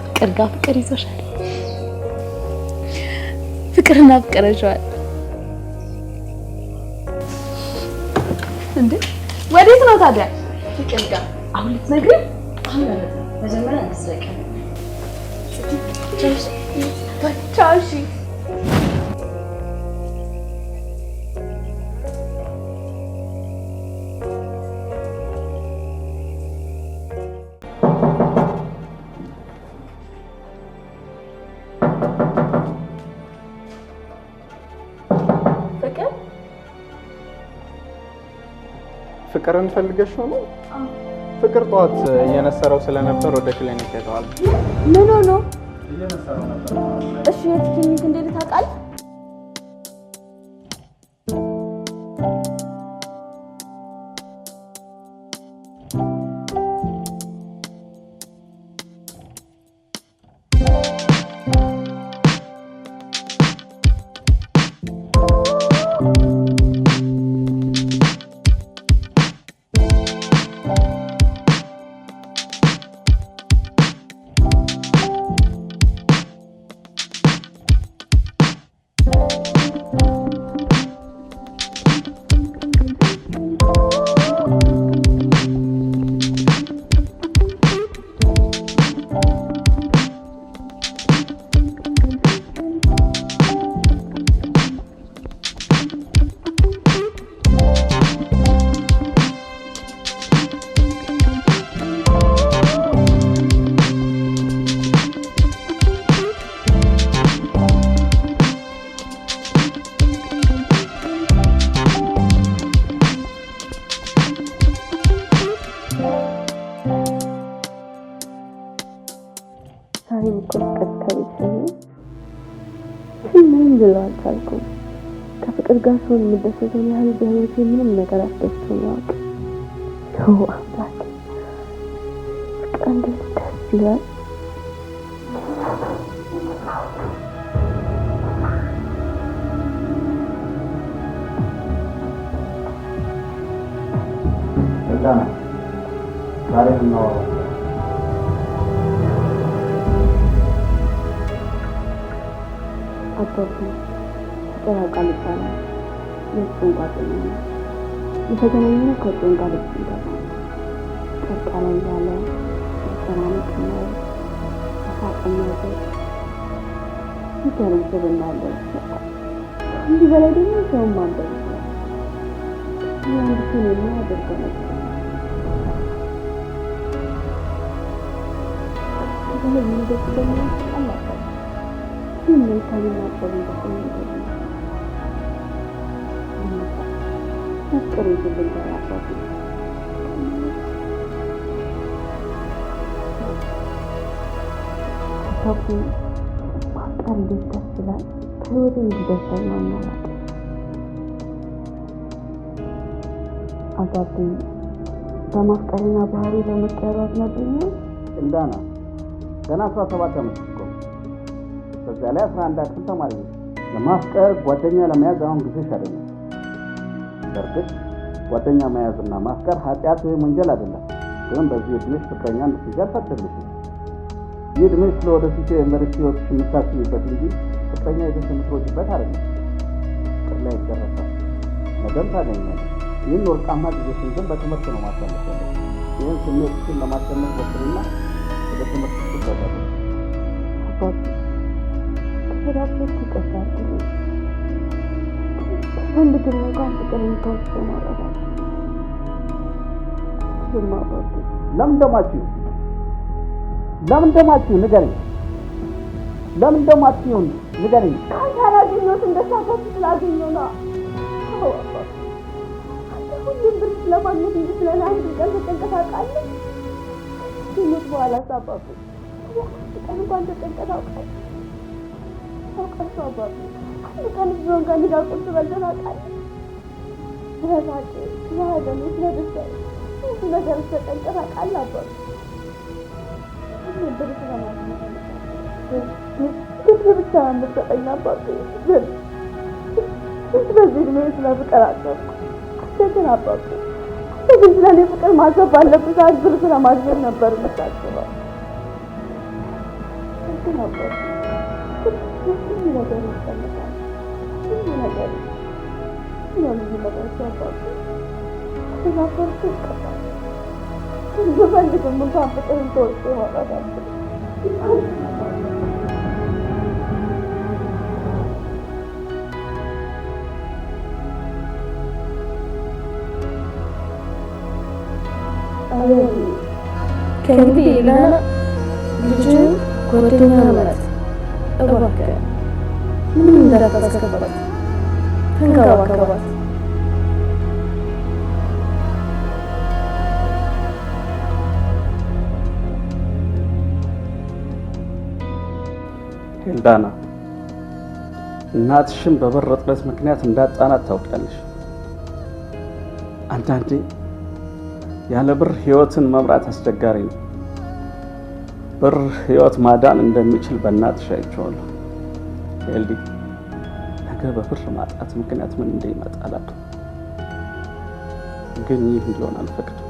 ፍቅር ጋር ፍቅር ይዞሻል። ፍቅርና ፍቅረሻል እንዴ? ወዴት ነው ታዲያ? ፍቅር ጋር አሁን ልትነግሪኝ? አሁን ማለት ነው። መጀመሪያ እንስረቅ። ቻው። ፍቅርን ፈልገሽው ነው? ፍቅር ጠዋት እየነሰረው ስለነበር ወደ ክሊኒክ ሄደዋል። ምን ሆኖ? እየነሰረው ነበር። እሺ የት ክሊኒክ እንደሄደ ታውቃለህ? ከፍቅር ጋር ሰውን የምደሰተውን ያህል በህይወቴ ምንም ነገር አስደስቶኝ አያውቅም። አምላኬ ፍቅር እንዴት ደስ ይላል! ዛሬ እናወራለን። አባቴ ፍቅር ያውቃል ይባላል። የእሱን ጓደኛ ነው። የተገናኘነው ከጽዮን ጋር ልብስ እንደዛ ቀጥ ላይ ያለ መጨናነቅ ነው። ተሳቅም ያዘ ይገርም ስብና ያለው እንዲህ በላይ ደግሞ ሰውን ማንበብ ይችላል። አንድ ሰው የሚያደርገው ነገር በተለይ የሚደስ ደግሞ አላቸው የሚታይናቸው እንደሆነ ነው። ፍቅር ይዝልኝ ያላባት ታኩ ማፍቀር እንዴት ደስ ይላል! በህይወቴ እንዲደርሰኝ ነው የሚያላቅ አጋቢ በማፍቀርና ባህሪ በመቀያየር ነብኝ እንዳና ገና 17 ዓመት እኮ በዛ ላይ 11 ክፍል ተማሪ ነኝ። ለማፍቀር ጓደኛ ለመያዝ አሁን ጊዜሽ አይደለም። በእርግጥ ጓደኛ መያዝና ማፍቀር ኃጢአት ወይም ወንጀል አይደለም። ግን በዚህ እድሜሽ ፍቅረኛ እንድትይዥ አልፈቅድልሽም። ይህ እድሜሽ ለወደፊቱ የመሬት ህይወትሽ የምታስቢበት እንጂ ፍቅረኛ ይዘሽ የምትሮጪበት አይደለም። ፍቅር ላይ ይደረሳል፣ ነገም ታገኛለሽ። ይህን ወርቃማ ጊዜሽን ግን በትምህርት ነው ማሳለፍ ያለብሽ። ይህን ስሜትሽን ለማሸነፍ ወስንና ወደ ትምህርት ትገባለሽ። አባቴ ከራስህ ይቀርታል ፈልግም እንኳን ፍቅር እንታውስ ማረጋል አባቴ ለምን እንደማችሁ ንገረኝ። ለምን እንደማችሁ ንገረኝ። ካላገኘሁት እንደሳሳት ስላገኘሁ ነው። ሁሉም ብር ስለማግኘት እንጂ ስለኔ አንድ ቀን ተጠንቀቃለህ? ከሞት በኋላ አባቴ ቀን እንኳን ተጠንቀቃለህ? ታውቃለህ አባቴ አንድ ቀን ቢሆን ጋር ሊዳ ቁርስ በልተን አውቃለህ? ስለታቄ ስለሀዘኔ ስለደስታዬ ብዙ ነገር ተጠንቀቃለህ አባቴ? ብር ስለማግኘት ብር ብቻ ነው የምትሰጠኝ አባቴ? በዚህ እድሜ ስለ ፍቅር አሰብኩ። ግን አባቴ ግን ስለኔ ፍቅር ማሰብ ባለብህ ሰዓት ብር ስለማግኘት ነበር የምታስበው። ግን አባቴ ብዙ ነገር ይፈልጋል። ብዙ ነገር ሲያባቱ ተዛፈርኩ ይቀጣል። ብፈልግም እንኳን ፍቅርን ተወርሶ ማውጣት አልችልም። ከእንግዲህ ኢላና ልጅን ጓደኛ ናት። እባክህ ምንም እንዳታስከፋት፣ ተንከባከባት። ኤልዳና እናትሽን በብር እጥረት ምክንያት እንዳጣናት ታውቂያለሽ። አንዳንዴ ያለ ብር ህይወትን መምራት አስቸጋሪ ነው። ብር ህይወት ማዳን እንደሚችል በእናትሽ አይቼዋለሁ። ኤልዲ ነገ በብር ማጣት ምክንያት ምን እንደሚመጣ አላውቅም፣ ግን ይህ እንዲሆን አልፈቅድም።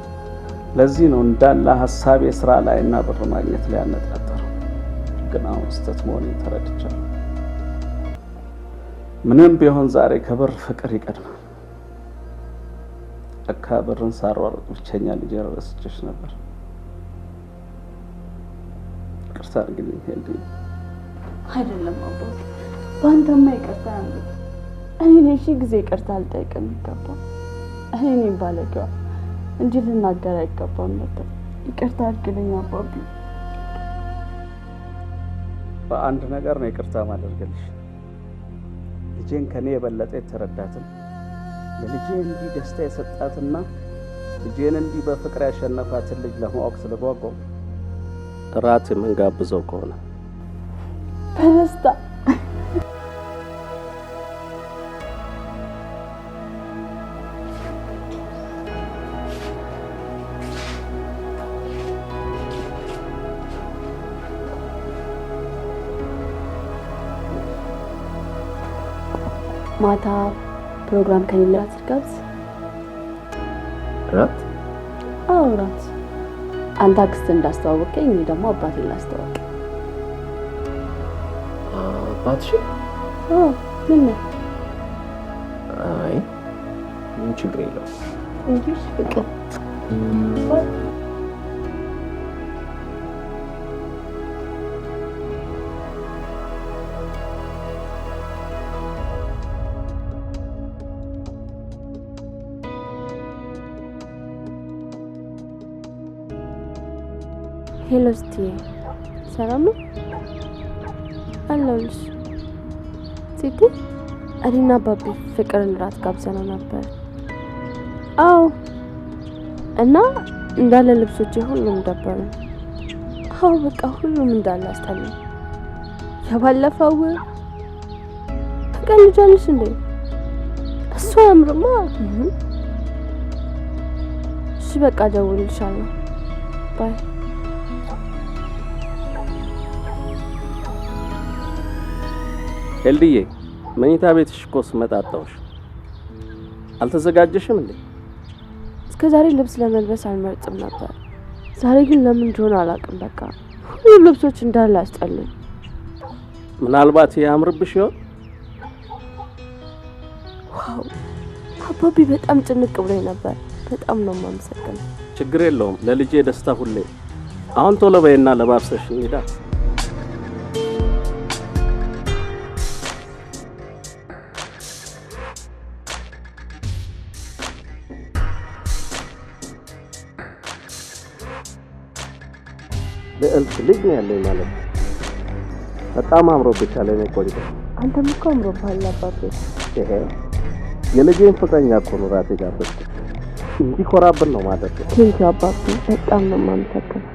ለዚህ ነው እንዳለ ሀሳቤ ስራ ላይ እና ብር ማግኘት ላይ ያነጣጠረው። ግን አሁን ስህተት መሆኔን ተረድቻለሁ። ምንም ቢሆን ዛሬ ከብር ፍቅር ይቀድማል። ለካ ብርን ሳሯሯጥ ብቸኛ ልጅ ረስቼሽ ነበር። ይቅርታ አድርግልኝ ሄልዲ። አይደለም አባቴ፣ በአንተማ ይቅርታ ያለ እኔ ነኝ። እሺ ጊዜ ይቅርታ አልጠይቅም ይገባል። እኔ ነኝ ባለጌዋ እንጂ ልናገር አይገባም ነበር። ይቅርታ አድርግልኝ አባቴ። በአንድ ነገር ነው ይቅርታ ማደርግልሽ። ልጄን ከኔ የበለጠ የተረዳትን ለልጄ እንዲህ ደስታ የሰጣትና ልጄን እንዲህ በፍቅር ያሸነፋትን ልጅ ለማወቅ ስለጓጓሁ እራት የምንጋብዘው ከሆነ በደስታ ማታ ፕሮግራም ከሌለ አትጋብዝ። ራት? አዎ ራት። አንተ አክስት እንዳስተዋወቀኝ እኔ ደግሞ አባቴን ላስተዋወቅ። አባትሽ? አዎ ምን ነው? አይ ምን ችግር የለውም እንጂ ፍቅር ሄሎ እስቲ ሰላም ነው አለሁልሽ። ሲቲ እኔና አባቢ ፍቅርን ራት ጋብዘነው ነበር። አዎ እና እንዳለ ልብሶቼ ሁሉም ደበሩ። አዎ በቃ ሁሉም እንዳለ አስጠላኝ። የባለፈው ትቀልጃለሽ እንዴ? እሱ አያምርማ። እሺ በቃ እደውልልሻለሁ። ባይ ኤልዲዬ፣ መኝታ ቤትሽ እኮ ስመጣ አጣሁሽ። አልተዘጋጀሽም እንዴ? እስከ ዛሬ ልብስ ለመልበስ አልመርጥም ነበር። ዛሬ ግን ለምን እንደሆነ አላውቅም። በቃ ሁሉም ልብሶች እንዳለ አስጠሉኝ። ምናልባት ያምርብሽ ይሆን? ዋው አባቢ በጣም ጭንቅ ብሎኝ ነበር። በጣም ነው የማመሰግነው። ችግር የለውም። ለልጄ ደስታ ሁሌ። አሁን ቶሎ በይና ለባብሰሽ እንሂዳ። ልዕልት ልጅ ነው ያለኝ ማለት ነው። በጣም አምሮብሻል የኔ ቆንጆ። አንተም እኮ አምሮብሃል አባቴ። ይሄ የልጄን ፍቅረኛ እኮ ነው ራሴ ጋበዝኩት። እንዲኮራብን ነው ማለት ነው። ቴንኪው አባቴ፣ በጣም ነው የማመሰግነው።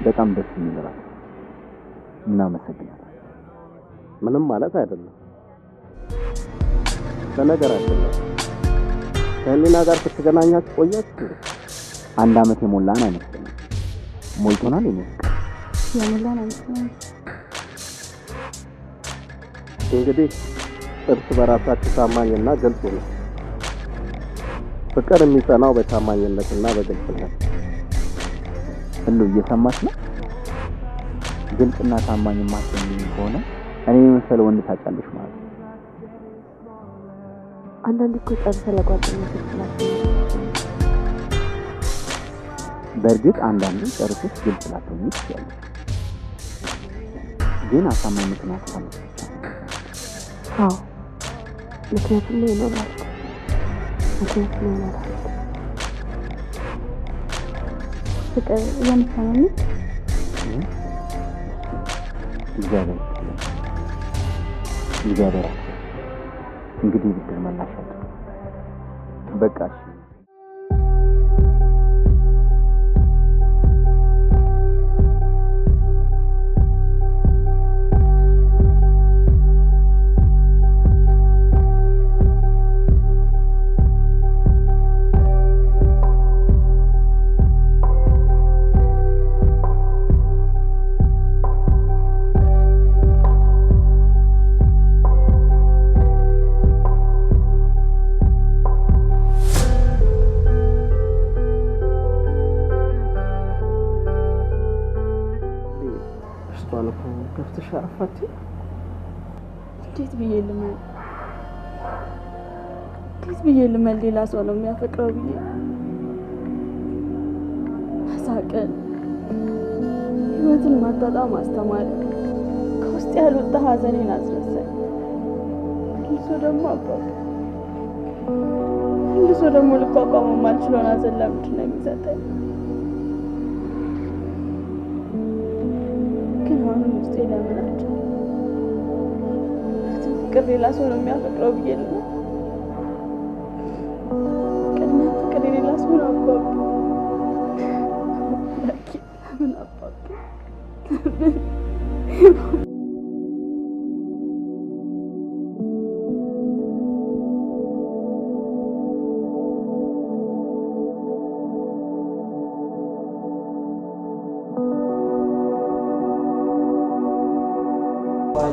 በጣም ደስ የሚል ራት። እናመሰግናለን። ምንም ማለት አይደለም። በነገራችን ላይ ከህሊና ጋር ከተገናኛችሁ ቆያችሁ? 1 ዓመት የሞላን አይመስለኝም። ሞልቶናል የሚስቀ የሞላን አይመስለኝም። እንግዲህ እርስ በራሳችሁ ታማኝና ግልጽ ነው። ፍቅር የሚጸናው በታማኝነትና በግልጽነት። ሁሉ እየሰማች ነው። ግልጽና ታማኝ ማትሆኝ ከሆነ እኔ የመሰለ ወንድ ታጫለሽ ማለት ነው። አንዳንዴ እኮ ጨርሰህ ለጓደኞች ትችላለህ። በእርግጥ አንዳንዴ ጨርሰሽ ግልጽ ላትሆኚ ትችያለሽ፣ ግን አሳማኝ ምክንያት ካለሽ ብቻ። አዎ ምክንያቱም ነው ይኖራል። ምክንያቱም ነው ይኖራል። ፍቅር እየመሰለኝ እግዚአብሔር እግዚአብሔር እንግዲህ ብድር መላሻት በቃ እሺ። እንዴት ብዬ ልመል ሌላ ሰው ነው የሚያፈቅረው ብዬ ሳቀን ህይወትን ማጣጣም አስተማሪ ከውስጥ ያልወጣ ሀዘኔን አስረሳኝ። መልሶ ደግሞ ልቋቋመው የማልችለውን ሀዘን ለምንድን ነው የሚሰጠኝ? ግን አሁንም ውስጤ ለምናቸው ፍቅር ሌላ ሰው ነው የሚያፈቅረው ብዬ ነው። ቅድሚያ ፍቅር ሌላ ሰው ነው አባባ። ምን አባባ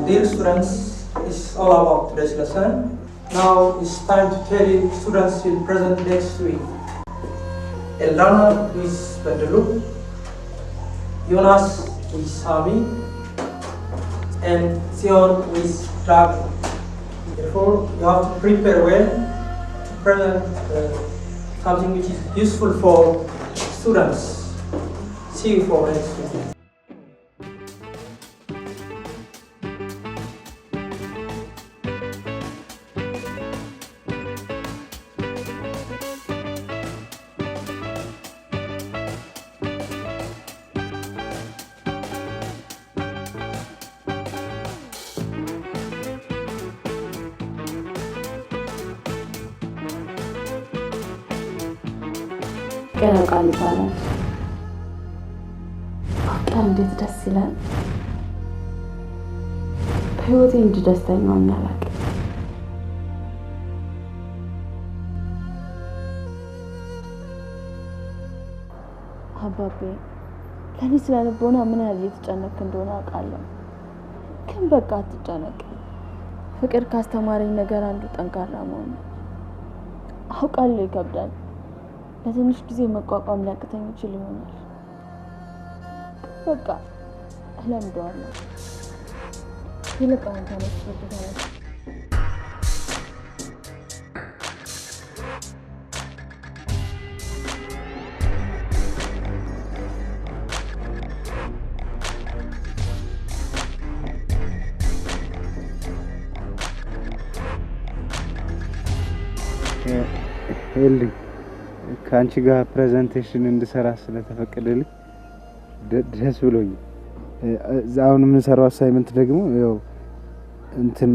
Dear students, it's all about today's lesson. Now it's time to tell you students will present next week. Elana with Bedelu, Jonas with Sami, and Sion with Dragon. Therefore, you have to prepare well to present something which is useful for students. See you for next week. ቀረቃል ይባላል። በቃ እንዴት ደስ ይላል። በህይወቴ እንጂ ደስተኛ ሆኜ አላውቅም። አባቤ ለኔ ስለ ልቦና ምን ያህል እየተጨነቅ እንደሆነ አውቃለሁ። ግን በቃ አትጨነቅ። ፍቅር ካስተማረኝ ነገር አንዱ ጠንካራ መሆን ነው። አውቃለሁ ይከብዳል። ለትንሽ ጊዜ መቋቋም ሊያቅተኝ ይችል ይሆናል። በቃ እለምደዋለሁ። ይልቅ አሁን ተነስ። ይልኝ ከአንቺ ጋር ፕሬዘንቴሽን እንድሰራ ስለተፈቀደልኝ ደስ ብሎኝ። አሁን የምንሰራው አሳይመንት ደግሞ ያው እንትን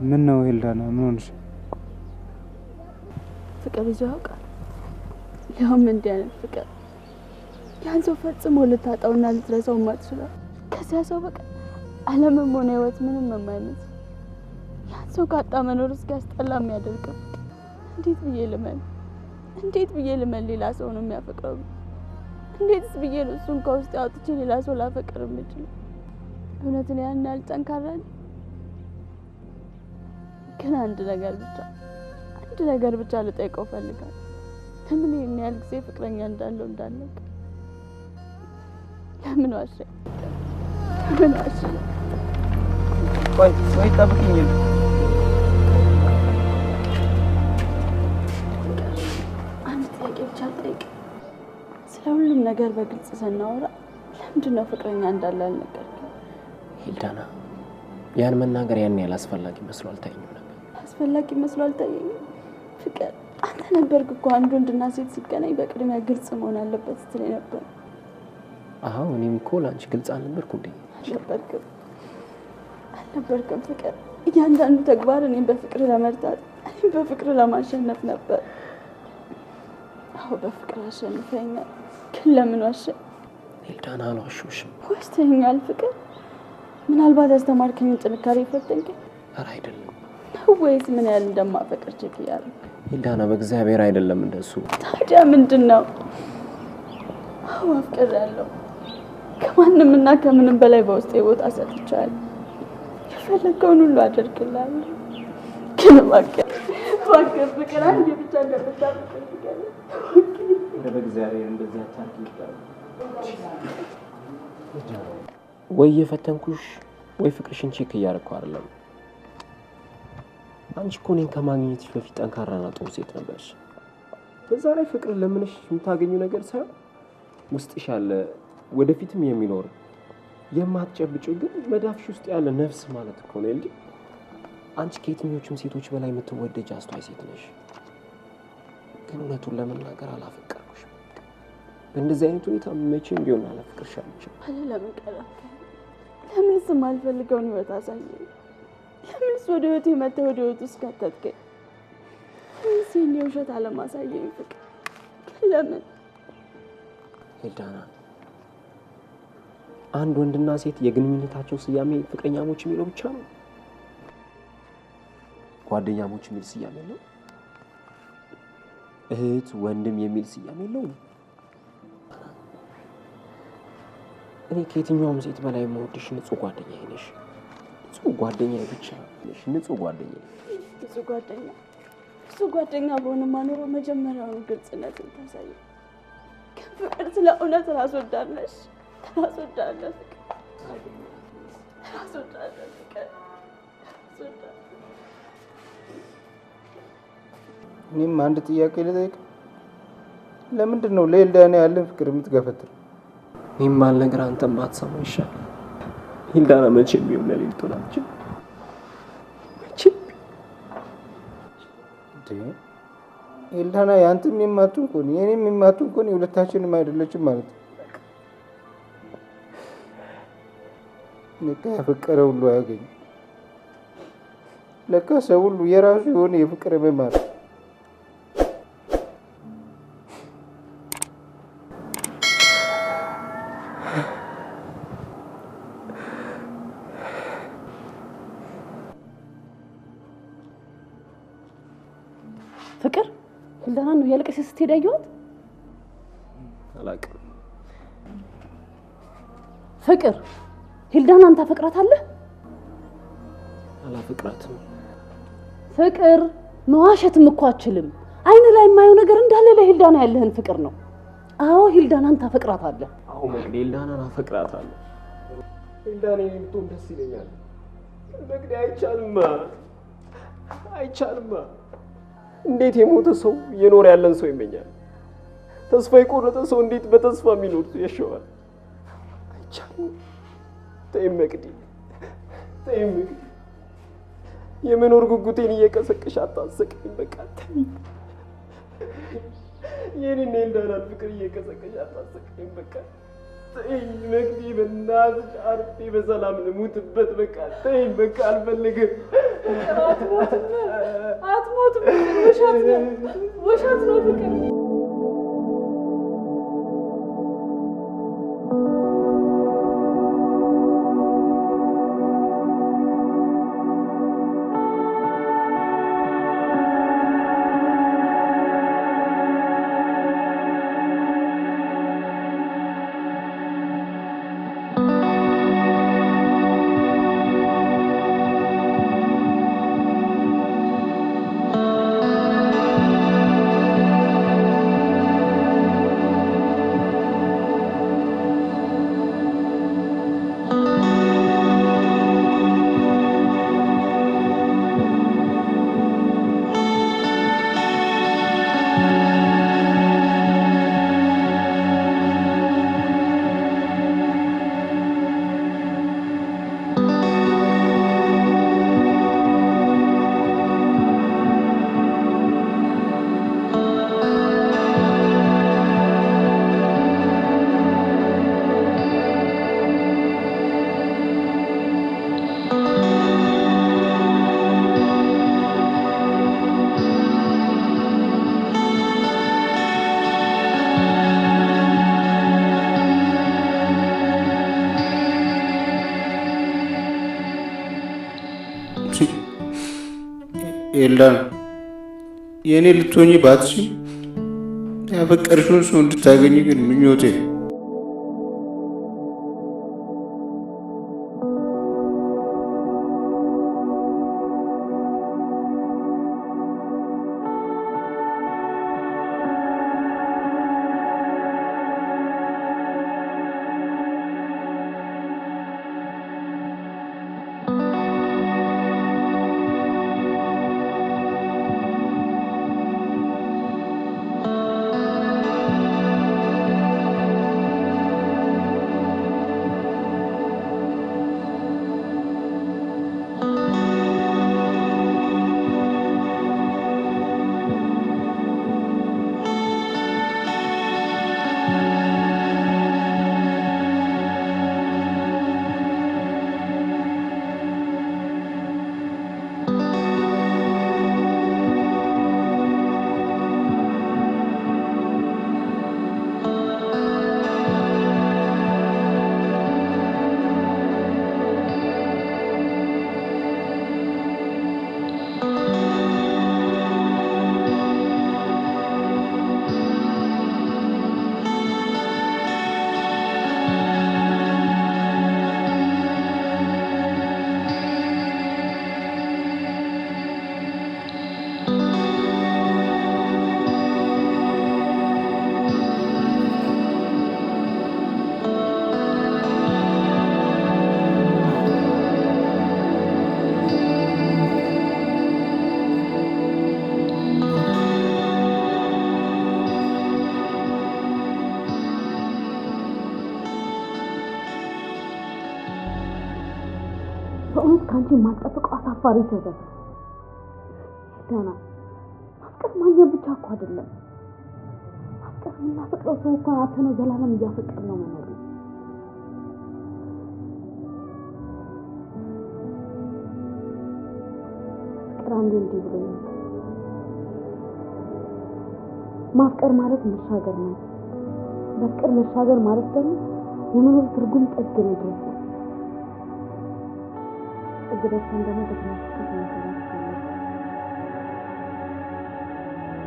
ምን ነው ሄልዳና ምን ሆነሽ? ፍቅር ይዞ ያውቃል። ያውም እንዲህ አይነት ፍቅር ያን ሰው ፈጽሞ ልታጣውና ልትረሳው የማትችለው ከዚያ ሰው በቀር ዓለምም ሆነ ህይወት ምንም የማይመስል ያን ሰው ካጣ መኖር እስኪያስጠላ የሚያደርገው እንዴት ብዬ ልመን ሌላ ሰው ነው የሚያፈቅረው? እንዴትስ ብዬ ነው እሱን ከውስጥ አውጥቼ ሌላ ሰው ላፈቅር የምችለው? እውነትን ያን ያህል ጠንካራ ነኝ። ግን አንድ ነገር ብቻ ልጠይቀው ፈልጋለሁ። ለምን ይሄን ያህል ጊዜ ፍቅረኛ እንዳለው እንዳለቀ ለምን ዋሸኝ? ቆይ ጠብቅኝ። አንድ ጥያቄ ብቻ ልጠይቅ። ስለ ሁሉም ነገር በግልጽ ስናወራ ለምንድን ነው ፍቅረኛ እንዳለ አልነገርከኝ? ሂልዳና፣ ያን መናገር ያን ያህል አስፈላጊ መስሎ አልታየኝም ነበር። አስፈላጊ መስሎ አልታየኝም? ፍቅር፣ አንተ ነበርክ እኮ አንድ ወንድና ሴት ሲገናኝ በቅድሚያ ግልጽ መሆን አለበት ስትለኝ ነበር። አዎ፣ እኔም እኮ ለአንቺ ግልጽ አልነበርኩ እንዴ? አልነበርክም ፍቅር። እያንዳንዱ ተግባር እኔም በፍቅር ለመርታት፣ እኔም በፍቅር ለማሸነፍ ነበር። አዎ በፍቅር አሸንፈኛል። ግን ለምን ዋሸኝ? ሂልዳና፣ አልዋሸሁሽም። ዋሽተኸኛል ፍቅር። ምናልባት ያስተማርከኝን ጥንካሬ ፈተንከኝ? ኧረ አይደለም። ወይስ ምን ያህል እንደማፈቅር ቼክ እያደረግህ? ሂልዳና፣ በእግዚአብሔር አይደለም እንደሱ። ታዲያ ምንድን ነው? አዎ አፍቅሬያለሁ። ከማንምና ከምንም በላይ በውስጤ ቦታ ሰጥቻለሁ። የፈለከውን ሁሉ አደርግልሃለሁ። ግን እባክህ ፍቅር አንዴ ብቻ እንደምታፈቅር ንገረኝ። በእግዚአብሔር እንደዚህ አታርጊ ይባላል። ወይ የፈተንኩሽ ወይ ፍቅርሽን ቼክ እያደረኩ አይደለም። አንቺ እኮ እኔን ከማግኘትሽ በፊት ጠንካራና ጥሩ ሴት ነበርሽ። በዛ ላይ ፍቅር ለምንሽ የምታገኙ ነገር ሳይሆን ውስጥሽ ያለ ወደፊትም የሚኖር የማትጨብጪው ግን መዳፍሽ ውስጥ ያለ ነፍስ ማለት እኮ ነው እንዴ። አንቺ ከየትኞቹም ሴቶች በላይ የምትወደጅ አስተዋይ ሴት ነሽ። ግን እውነቱን ለመናገር አላፈቀርኩሽም። በእንደዚህ አይነት ሁኔታ መቼም ቢሆን አላፈቅርሻለሁ። ለምን ቀረብከኝ? ለምንስ የማልፈልገውን ህይወት አሳየኝ? ለምንስ ወደ ህይወቴ መተህ ወደ ህይወት ውስጥ ከተትከኝ? ለምንስ ይህን የውሸት አለማሳየኝ? ፍቅር ለምን? ሂልዳና፣ አንድ ወንድና ሴት የግንኙነታቸው ስያሜ ፍቅረኛሞች የሚለው ብቻ ነው? ጓደኛሞች የሚል ስያሜ የለው? እህት ወንድም የሚል ስያሜ የለው? እኔ ከየትኛውም ሴት በላይ የምወድሽ ንጹህ ጓደኛዬ ነሽ። ንጹህ ጓደኛዬ ብቻ ነሽ። ንጹህ ጓደኛዬ። ንጹህ ጓደኛ በሆነማ ኖሮ መጀመሪያውኑ ግልጽነትን ታሳይ። ግን ፍቅር ስለ እውነት ራስ ወዳድ ነሽ። ራስ ወዳድ ነሽ ፍቅር። ራስ ወዳድ ነሽ ፍቅር። ራስ ወዳድ። እኔም አንድ ጥያቄ ልጠይቅ። ለምንድን ነው ለሂልዳና ያለን ፍቅር የምትገፈትር? እኔም ባል ነገር አንተም ባትሰማው ይሻላል። ሂልዳና መቼም ቢሆን ለሌሊቱ ናቸው። መቼም ሂልዳና ያንተም የማቱን ኮን የኔም የማቱን ኮን የሁለታችንም አይደለችም ማለት ነው። ለካ ያፈቀረ ሁሉ አያገኝም። ለካ ሰው ሁሉ የራሱ የሆነ የፍቅር መማር ፍቅር ሂልዳና ነው ያለቀሰች ስትሄድ ያየኋት። አላውቅም። ፍቅር ሂልዳናን ታፈቅራታለህ? አላፈቅራትም። ፍቅር መዋሸትም እኮ አችልም። አይን ላይ የማየው ነገር እንዳለ ለሂልዳና ያለህን ፍቅር ነው። አዎ ሂልዳናን ታፈቅራታለህ። አዎ መቅዲ፣ ሂልዳናን አፈቅራታለሁ። ሂልዳና ብትሆን ደስ ይለኛል። መቅዲ አይቻልማ፣ አይቻልማ። እንዴት የሞተ ሰው እየኖረ ያለን ሰው ይመኛል? ተስፋ የቆረጠ ሰው እንዴት በተስፋ የሚኖር ያሸዋል? አይቻልም። ተይም መቅዲ፣ ተይም መቅዲ። የመኖር ጉጉቴን እየቀሰቀሽ አታሰቅኝ። በቃ ተይኝ። የኔና የሂልዳናን ፍቅር እየቀሰቀሽ አታሰቅኝ። በቃ ተይኝ መቅዲ፣ በእናትሽ አርፌ በሰላም ልሙትበት። በቃ ተይኝ። በቃ አልፈልግም። አትሞትም። ውሸት ነው ፍቅር። ኤልዳና የእኔ ልትሆኚ ባትችም ያፈቀርሽውን ሰው እንድታገኝ ግን ምኞቴ ነው። በእውነት ከአንቺ የማልጠብቀው አሳፋሪ ትዕዛዝ ደህና ማፍቀር ማግኘት ብቻ እኮ አይደለም። ማፍቀር የምናፈቅረው ሰው እንኳን አተነው ዘላለም እያፈቀር ነው መኖር ነው። ፍቅር አንዴ እንዲህ ብሎኛል። ማፍቀር ማለት መሻገር ነው። በፍቅር መሻገር ማለት ደግሞ የመኖር ትርጉም ጥግ መድረስ ነው። ጥግ ደርሰን ደግሞ በትምህርት መሰራት ይቻላል።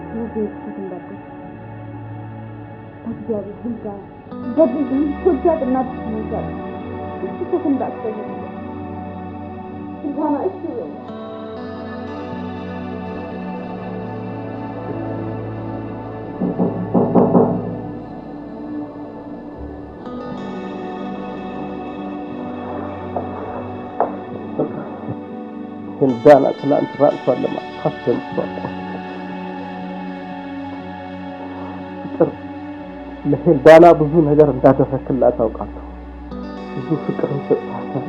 ስለዚህ ስህተት እንዳትደርስ በእግዚአብሔር ህንፃ በብዙ ወዳድ እናት ተመንጋር ስህተት እንዳትደርስ እንኳን እሺ ኤልዳና ትናንት ራሷን ለማጥፋት ጀምሯል። ፍቅር ለኤልዳና ብዙ ነገር እንዳደረክላት አውቃለሁ። ብዙ ፍቅርን ሰጥታታል፣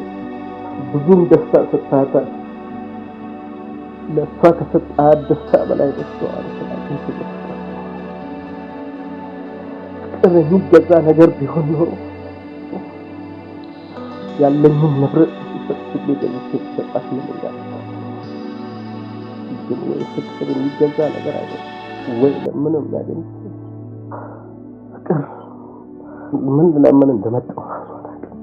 ብዙም ደስታ ሰጥታታል። ለእሷ ከሰጣት ደስታ በላይ ደስታዋን ስላገኝ ፍቅር የሚገዛ ነገር ቢሆን ኖሮ ያለኝን ንብረት ሰጥቼ ገዝቼ ሰጣት ነበር። ግን ወይ ፍቅር የሚገዛ ነገር አይደለም ወይ ለምንም ያገኝ ፍቅር ምን ለምን እንደመጣው አላውቅም።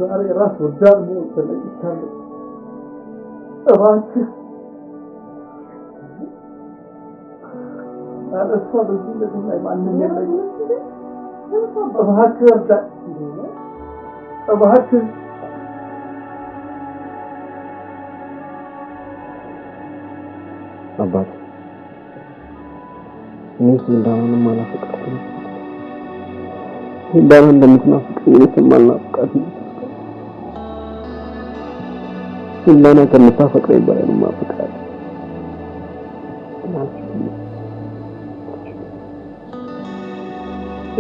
ዛሬ ራስ ወዳድ ነው ተለይቻለሁ። እባክህ አለሷ በዚህ ለዚህ ላይ ማንም የለኝም። እባክህ እርዳኝ፣ እባክህ አባት እኔ እንደምንም አላፈቅራትም። እንደምን እንደምትናፍቀኝ የሰማልናፍቃት እንደና ከምታፈቅረኝ በላይ ነው የማፈቅራት።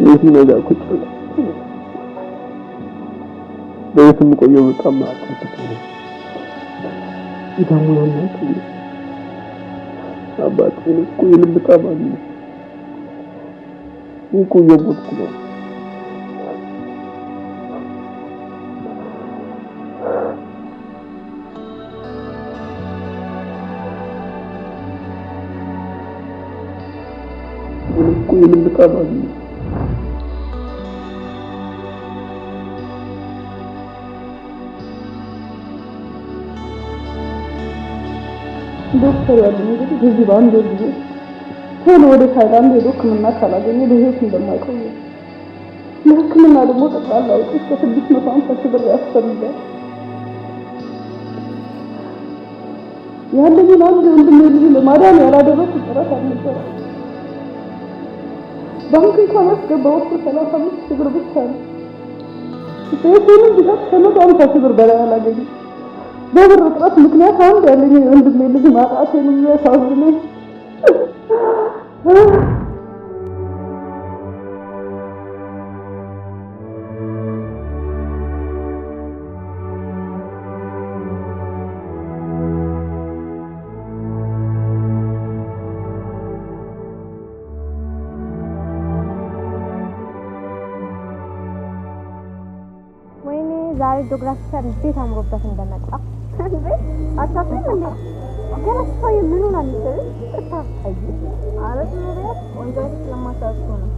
እኔ ነገ ቁጭ በየትም ቆየው በጣም አጥቶት ይደውላል ነው አባቴ እኮ የልብ ታማሚ ነው እኮ የሞትኩ ነው። እኮ የልብ ታማሚ ነው። ዶክተር ያለኝ እንግዲህ በዚህ በአንድ ወር ጊዜ ቶሎ ወደ ታይላንድ ሄዶ ሕክምና ካላገኘ በህይወት እንደማይቆይ ለሕክምና ደግሞ ጠቅላላ ወጪ እስከ 650 ሺህ ብር ያስፈልጋል። ያለኝን አንድ ወንድሜ ልጅ ለማዳን ያላደረኩት ጥረት አልነበረም። ባንክ እንኳን ያስገባሁት 35 ሺህ ብር ብቻ ነው። በኢኮኖሚ ቢዛት 150 ሺህ ብር በላይ አላገኘም። በብር እጥረት ምክንያት አንድ ያለኝ ወንድሜ ልጅ ማጣቴን የሚያሳዝነኝ ዛሬ ጂኦግራፊከር እንዴት አምሮበት እንደመጣ እንዴ አታፍሪም እንዴ? ገና ሰው ምን ሆነ ልትል ተታፋይ አረጥ ነው ቢያ ወንጀል ስለማታውቁ ነው።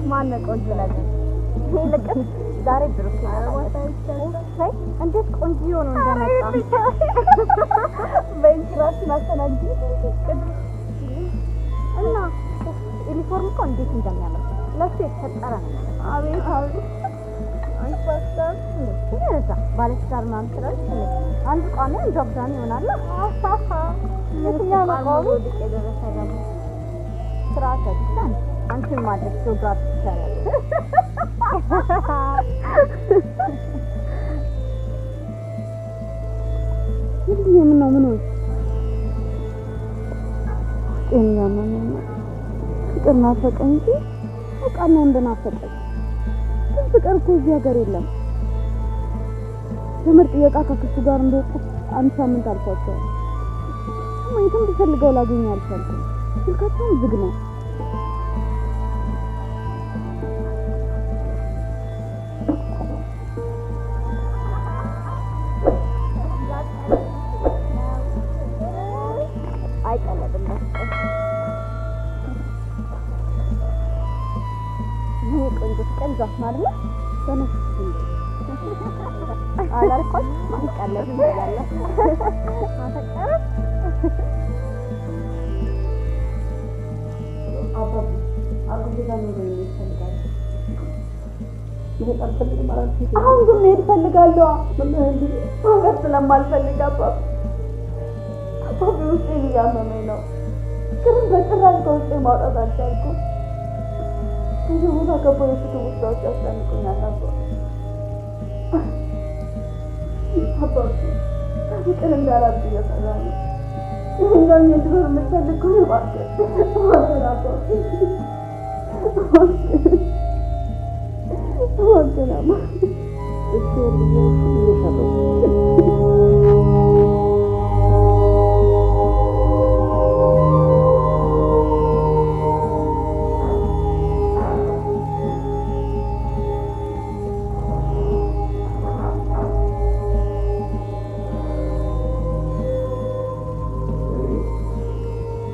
ማን ነው ቆንጆ ነገር ይልቅ ዛሬ ድርክ አረዋታይ እንዴት ቆንጆ ሆኖ እንደመጣ በኢንትራስ ማስተናጂ እና ዩኒፎርም እኮ እንዴት እንደሚያምር ለሱ የተፈጠረ ነው። አቤት አቤት አንስተን ይሄዛ ባለስታር ማን ትራሽ አንድ ቋሚ አንድ አብዛኝ ይሆናል። የትኛው ነው ቋሚ የደረሰ ደግሞ ስራ ተጥተን አንቺን ማድረግ ጂኦግራፊ ይቻላል። ምን ነው ፍቅር ናፈቀኝ እንጂ ፍቅርና እንደናፈቀኝ ፍቅር እኮ እዚህ ሀገር የለም። ትምህርት ጥየቃ ከክሱ ጋር እንደወጡ አንድ ሳምንት አልፏቸዋል። የትም ብፈልገው ላገኘው አልቻልኩም። ስልካቸውም ዝግ ነው። ዛፍ ማለት ነው አላልኩት ይቀለድ ይላል አተቀረ አሁን ግን መሄድ እፈልጋለሁ። መንገድ ስለማልፈልግ አባባ ውስጤ እያመመኝ ነው። ግን በጭራሽ ከውስጤ ማውጣት አልቻልኩም። ብዙ ቦታ ከፖሊስ ውስጥ ያስጨንቁኛል። አባባ ፍቅር እንዳላብ እየሰራ ነው። ይህኛውን የድሮ የምትፈልግ ከሆነ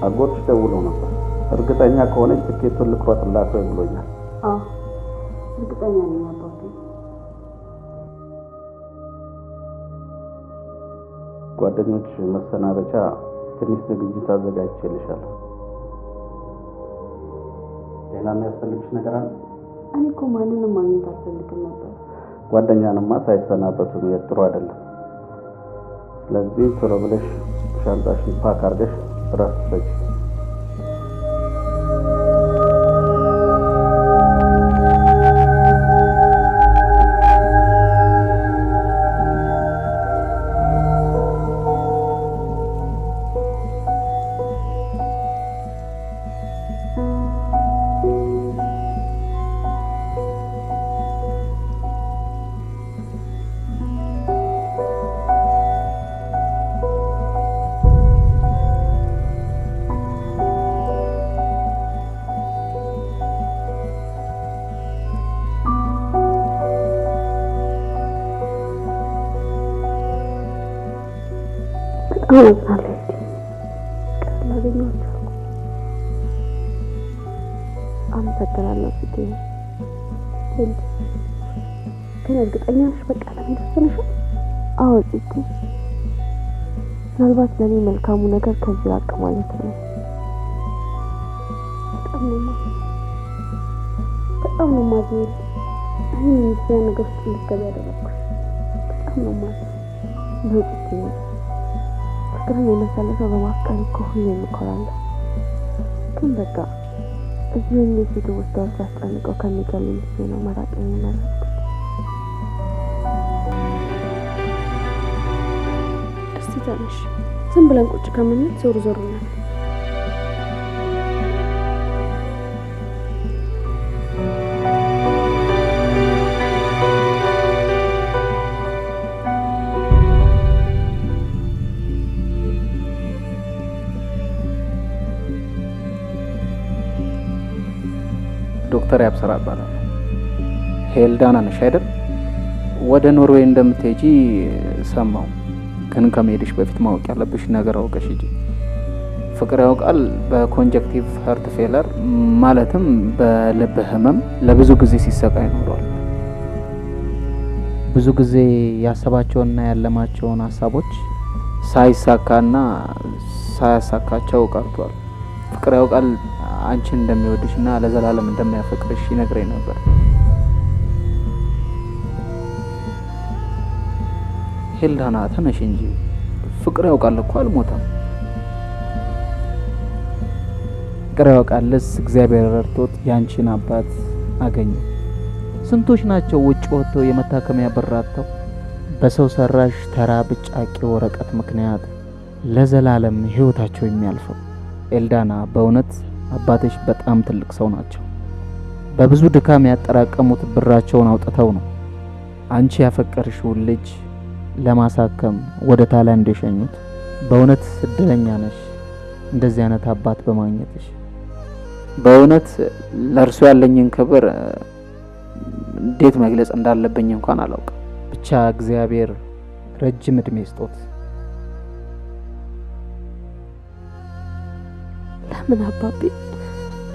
አጎትሽ ደውሎ ነበር። እርግጠኛ ከሆነች ትኬቱን ልቆርጥላት ወይ ብሎኛል። አዎ እርግጠኛ ነኝ አባቴ። ጓደኞች መሰናበቻ ትንሽ ዝግጅት አዘጋጅቼልሻለሁ። ሌላ የሚያስፈልግሽ ነገር አለ? እኔ እኮ ማንንም ማግኘት አልፈልግም ነበር። ጓደኛንማ ሳይሰናበቱ መሄድ ጥሩ አይደለም። ስለዚህ ቶሎ ብለሽ ሻንጣሽን ፓክ አድርገሽ እረፍት ፈጅ። አመሰግናለሁ ፊቴ ግን እርግጠኛ ነሽ በቃ ለምን ተሰነሽ? አዎ ፊቴ ምናልባት ለኔ መልካሙ ነገር ከዚህ ራቅ ማለት ነው። በጣም ነው ማዝነው። እኔ እንደዚህ ነገር ውስጥ ልትገባ ያደረኩሽ በጣም ነው ማዝነው። ነው ፍቅርን የመሰለ ሰው በማፍቀር እኮ ሁሌም እኮራለሁ። ግን በቃ እዚህ ሆኜ ሴት ወስዳዎች አስጨንቀው ከሚገሉኝ ጊዜ ነው መራቅ የሚመረጥኩት። እስቲ ተነሽ፣ ዝም ብለን ቁጭ ከምንል ዞር ዞር ነው። ዶክተር ያብሰራ እባላለሁ። ሄልዳና ነሽ አይደል? ወደ ኖርዌይ እንደምትሄጂ ሰማሁ። ግን ከመሄድሽ በፊት ማወቅ ያለብሽ ነገር አውቀሽ ሂጂ። ፍቅር ያውቃል በኮንጀክቲቭ ሀርት ፌለር ማለትም በልብ ህመም ለብዙ ጊዜ ሲሰቃይ ኖሯል። ብዙ ጊዜ ያሰባቸውና ያለማቸውን ሀሳቦች ሳይሳካና ሳያሳካቸው ቀርቷል። ፍቅር ያውቃል አንቺን እንደሚወድሽና ለዘላለም እንደሚያፈቅርሽ ይነግረኝ ነበር። ሄልዳና ተነሽ እንጂ ፍቅር ያውቃል እኮ አልሞተም። ፍቅር ያውቃልስ እግዚአብሔር ረድቶት ያንቺን አባት አገኘ። ስንቶች ናቸው ውጭ ወጥተው የመታከሚያ ብር አጥተው በሰው ሰራሽ ተራ ብጫቂ ወረቀት ምክንያት ለዘላለም ህይወታቸው የሚያልፈው። ኤልዳና በእውነት አባትሽ በጣም ትልቅ ሰው ናቸው። በብዙ ድካም ያጠራቀሙት ብራቸውን አውጥተው ነው አንቺ ያፈቀርሽውን ልጅ ለማሳከም ወደ ታይላንድ የሸኙት። በእውነት እድለኛ ነሽ እንደዚህ አይነት አባት በማግኘትሽ። በእውነት ለእርሱ ያለኝን ክብር እንዴት መግለጽ እንዳለብኝ እንኳን አላውቅም። ብቻ እግዚአብሔር ረጅም እድሜ ይስጦት። ለምን አባቢ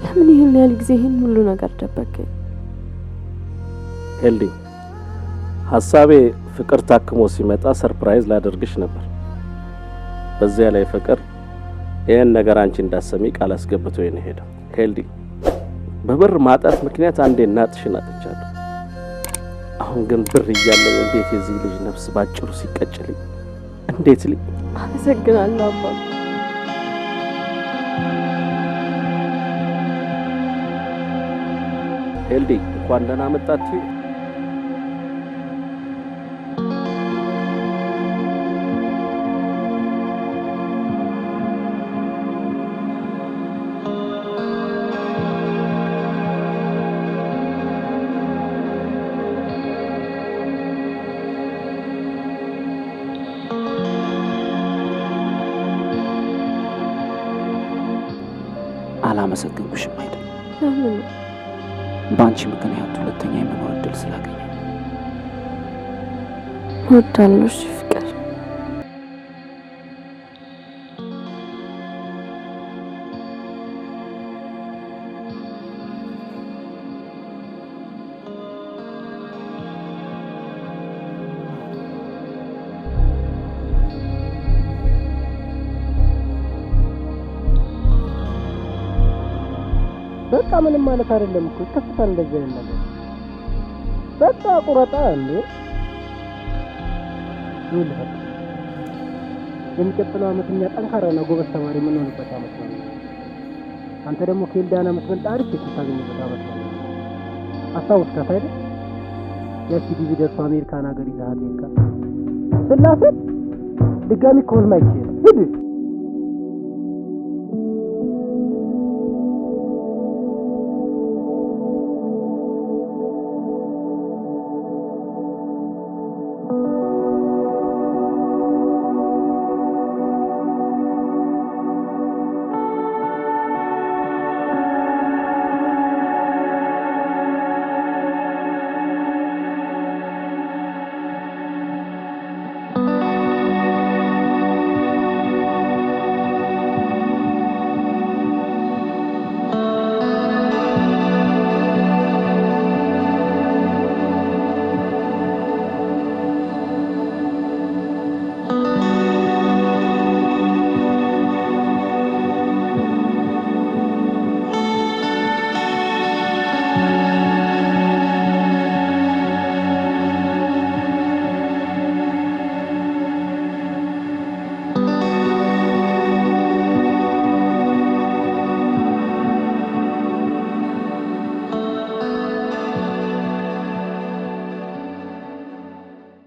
ለምን ይሄን ያህል ጊዜ ይሄን ሁሉ ነገር ደበቀኝ? ሄልዲ ሐሳቤ ፍቅር ታክሞ ሲመጣ ሰርፕራይዝ ላደርግሽ ነበር። በዚያ ላይ ፍቅር ይሄን ነገር አንቺ እንዳሰሚ ቃል አስገብቶ ነው ሄደው። ሄልዲ በብር ማጣት ምክንያት አንዴ እናትሽን አጥቻለሁ። አሁን ግን ብር እያለኝ እንዴት የዚህ ልጅ ነፍስ ባጭሩ ሲቀጭልኝ እንዴት ልኝ። አመሰግናለሁ አባቢ። ሄልዲ እንኳን ደህና መጣችሁ። አላመሰግንኩሽም አይደል? ለምን? በአንቺ ምክንያት ሁለተኛ የመኖር እድል ስላገኘ። እወዳለሁ ፍቅር። በቃ ምንም ማለት አይደለም እኮ ከፍታን እንደዚህ አይነት ነገር በቃ ቁረጣ እንዴ ይኸውልህ የሚቀጥለው ዓመት እኛ ጠንካራና ጎበዝ ተማሪ የምንሆንበት ዓመት ነው። አንተ ደግሞ ከኤልዳና የምትበልጥ አሪፍ ሴት የምታገኝበት ዓመት ነው። አስታውስካት አይደል? ያቺ ዲቪ ደርሶ አሜሪካን ሀገር ይዛሃል። ስላሴ ድጋሚ ኮልማ ይችላል ሂድ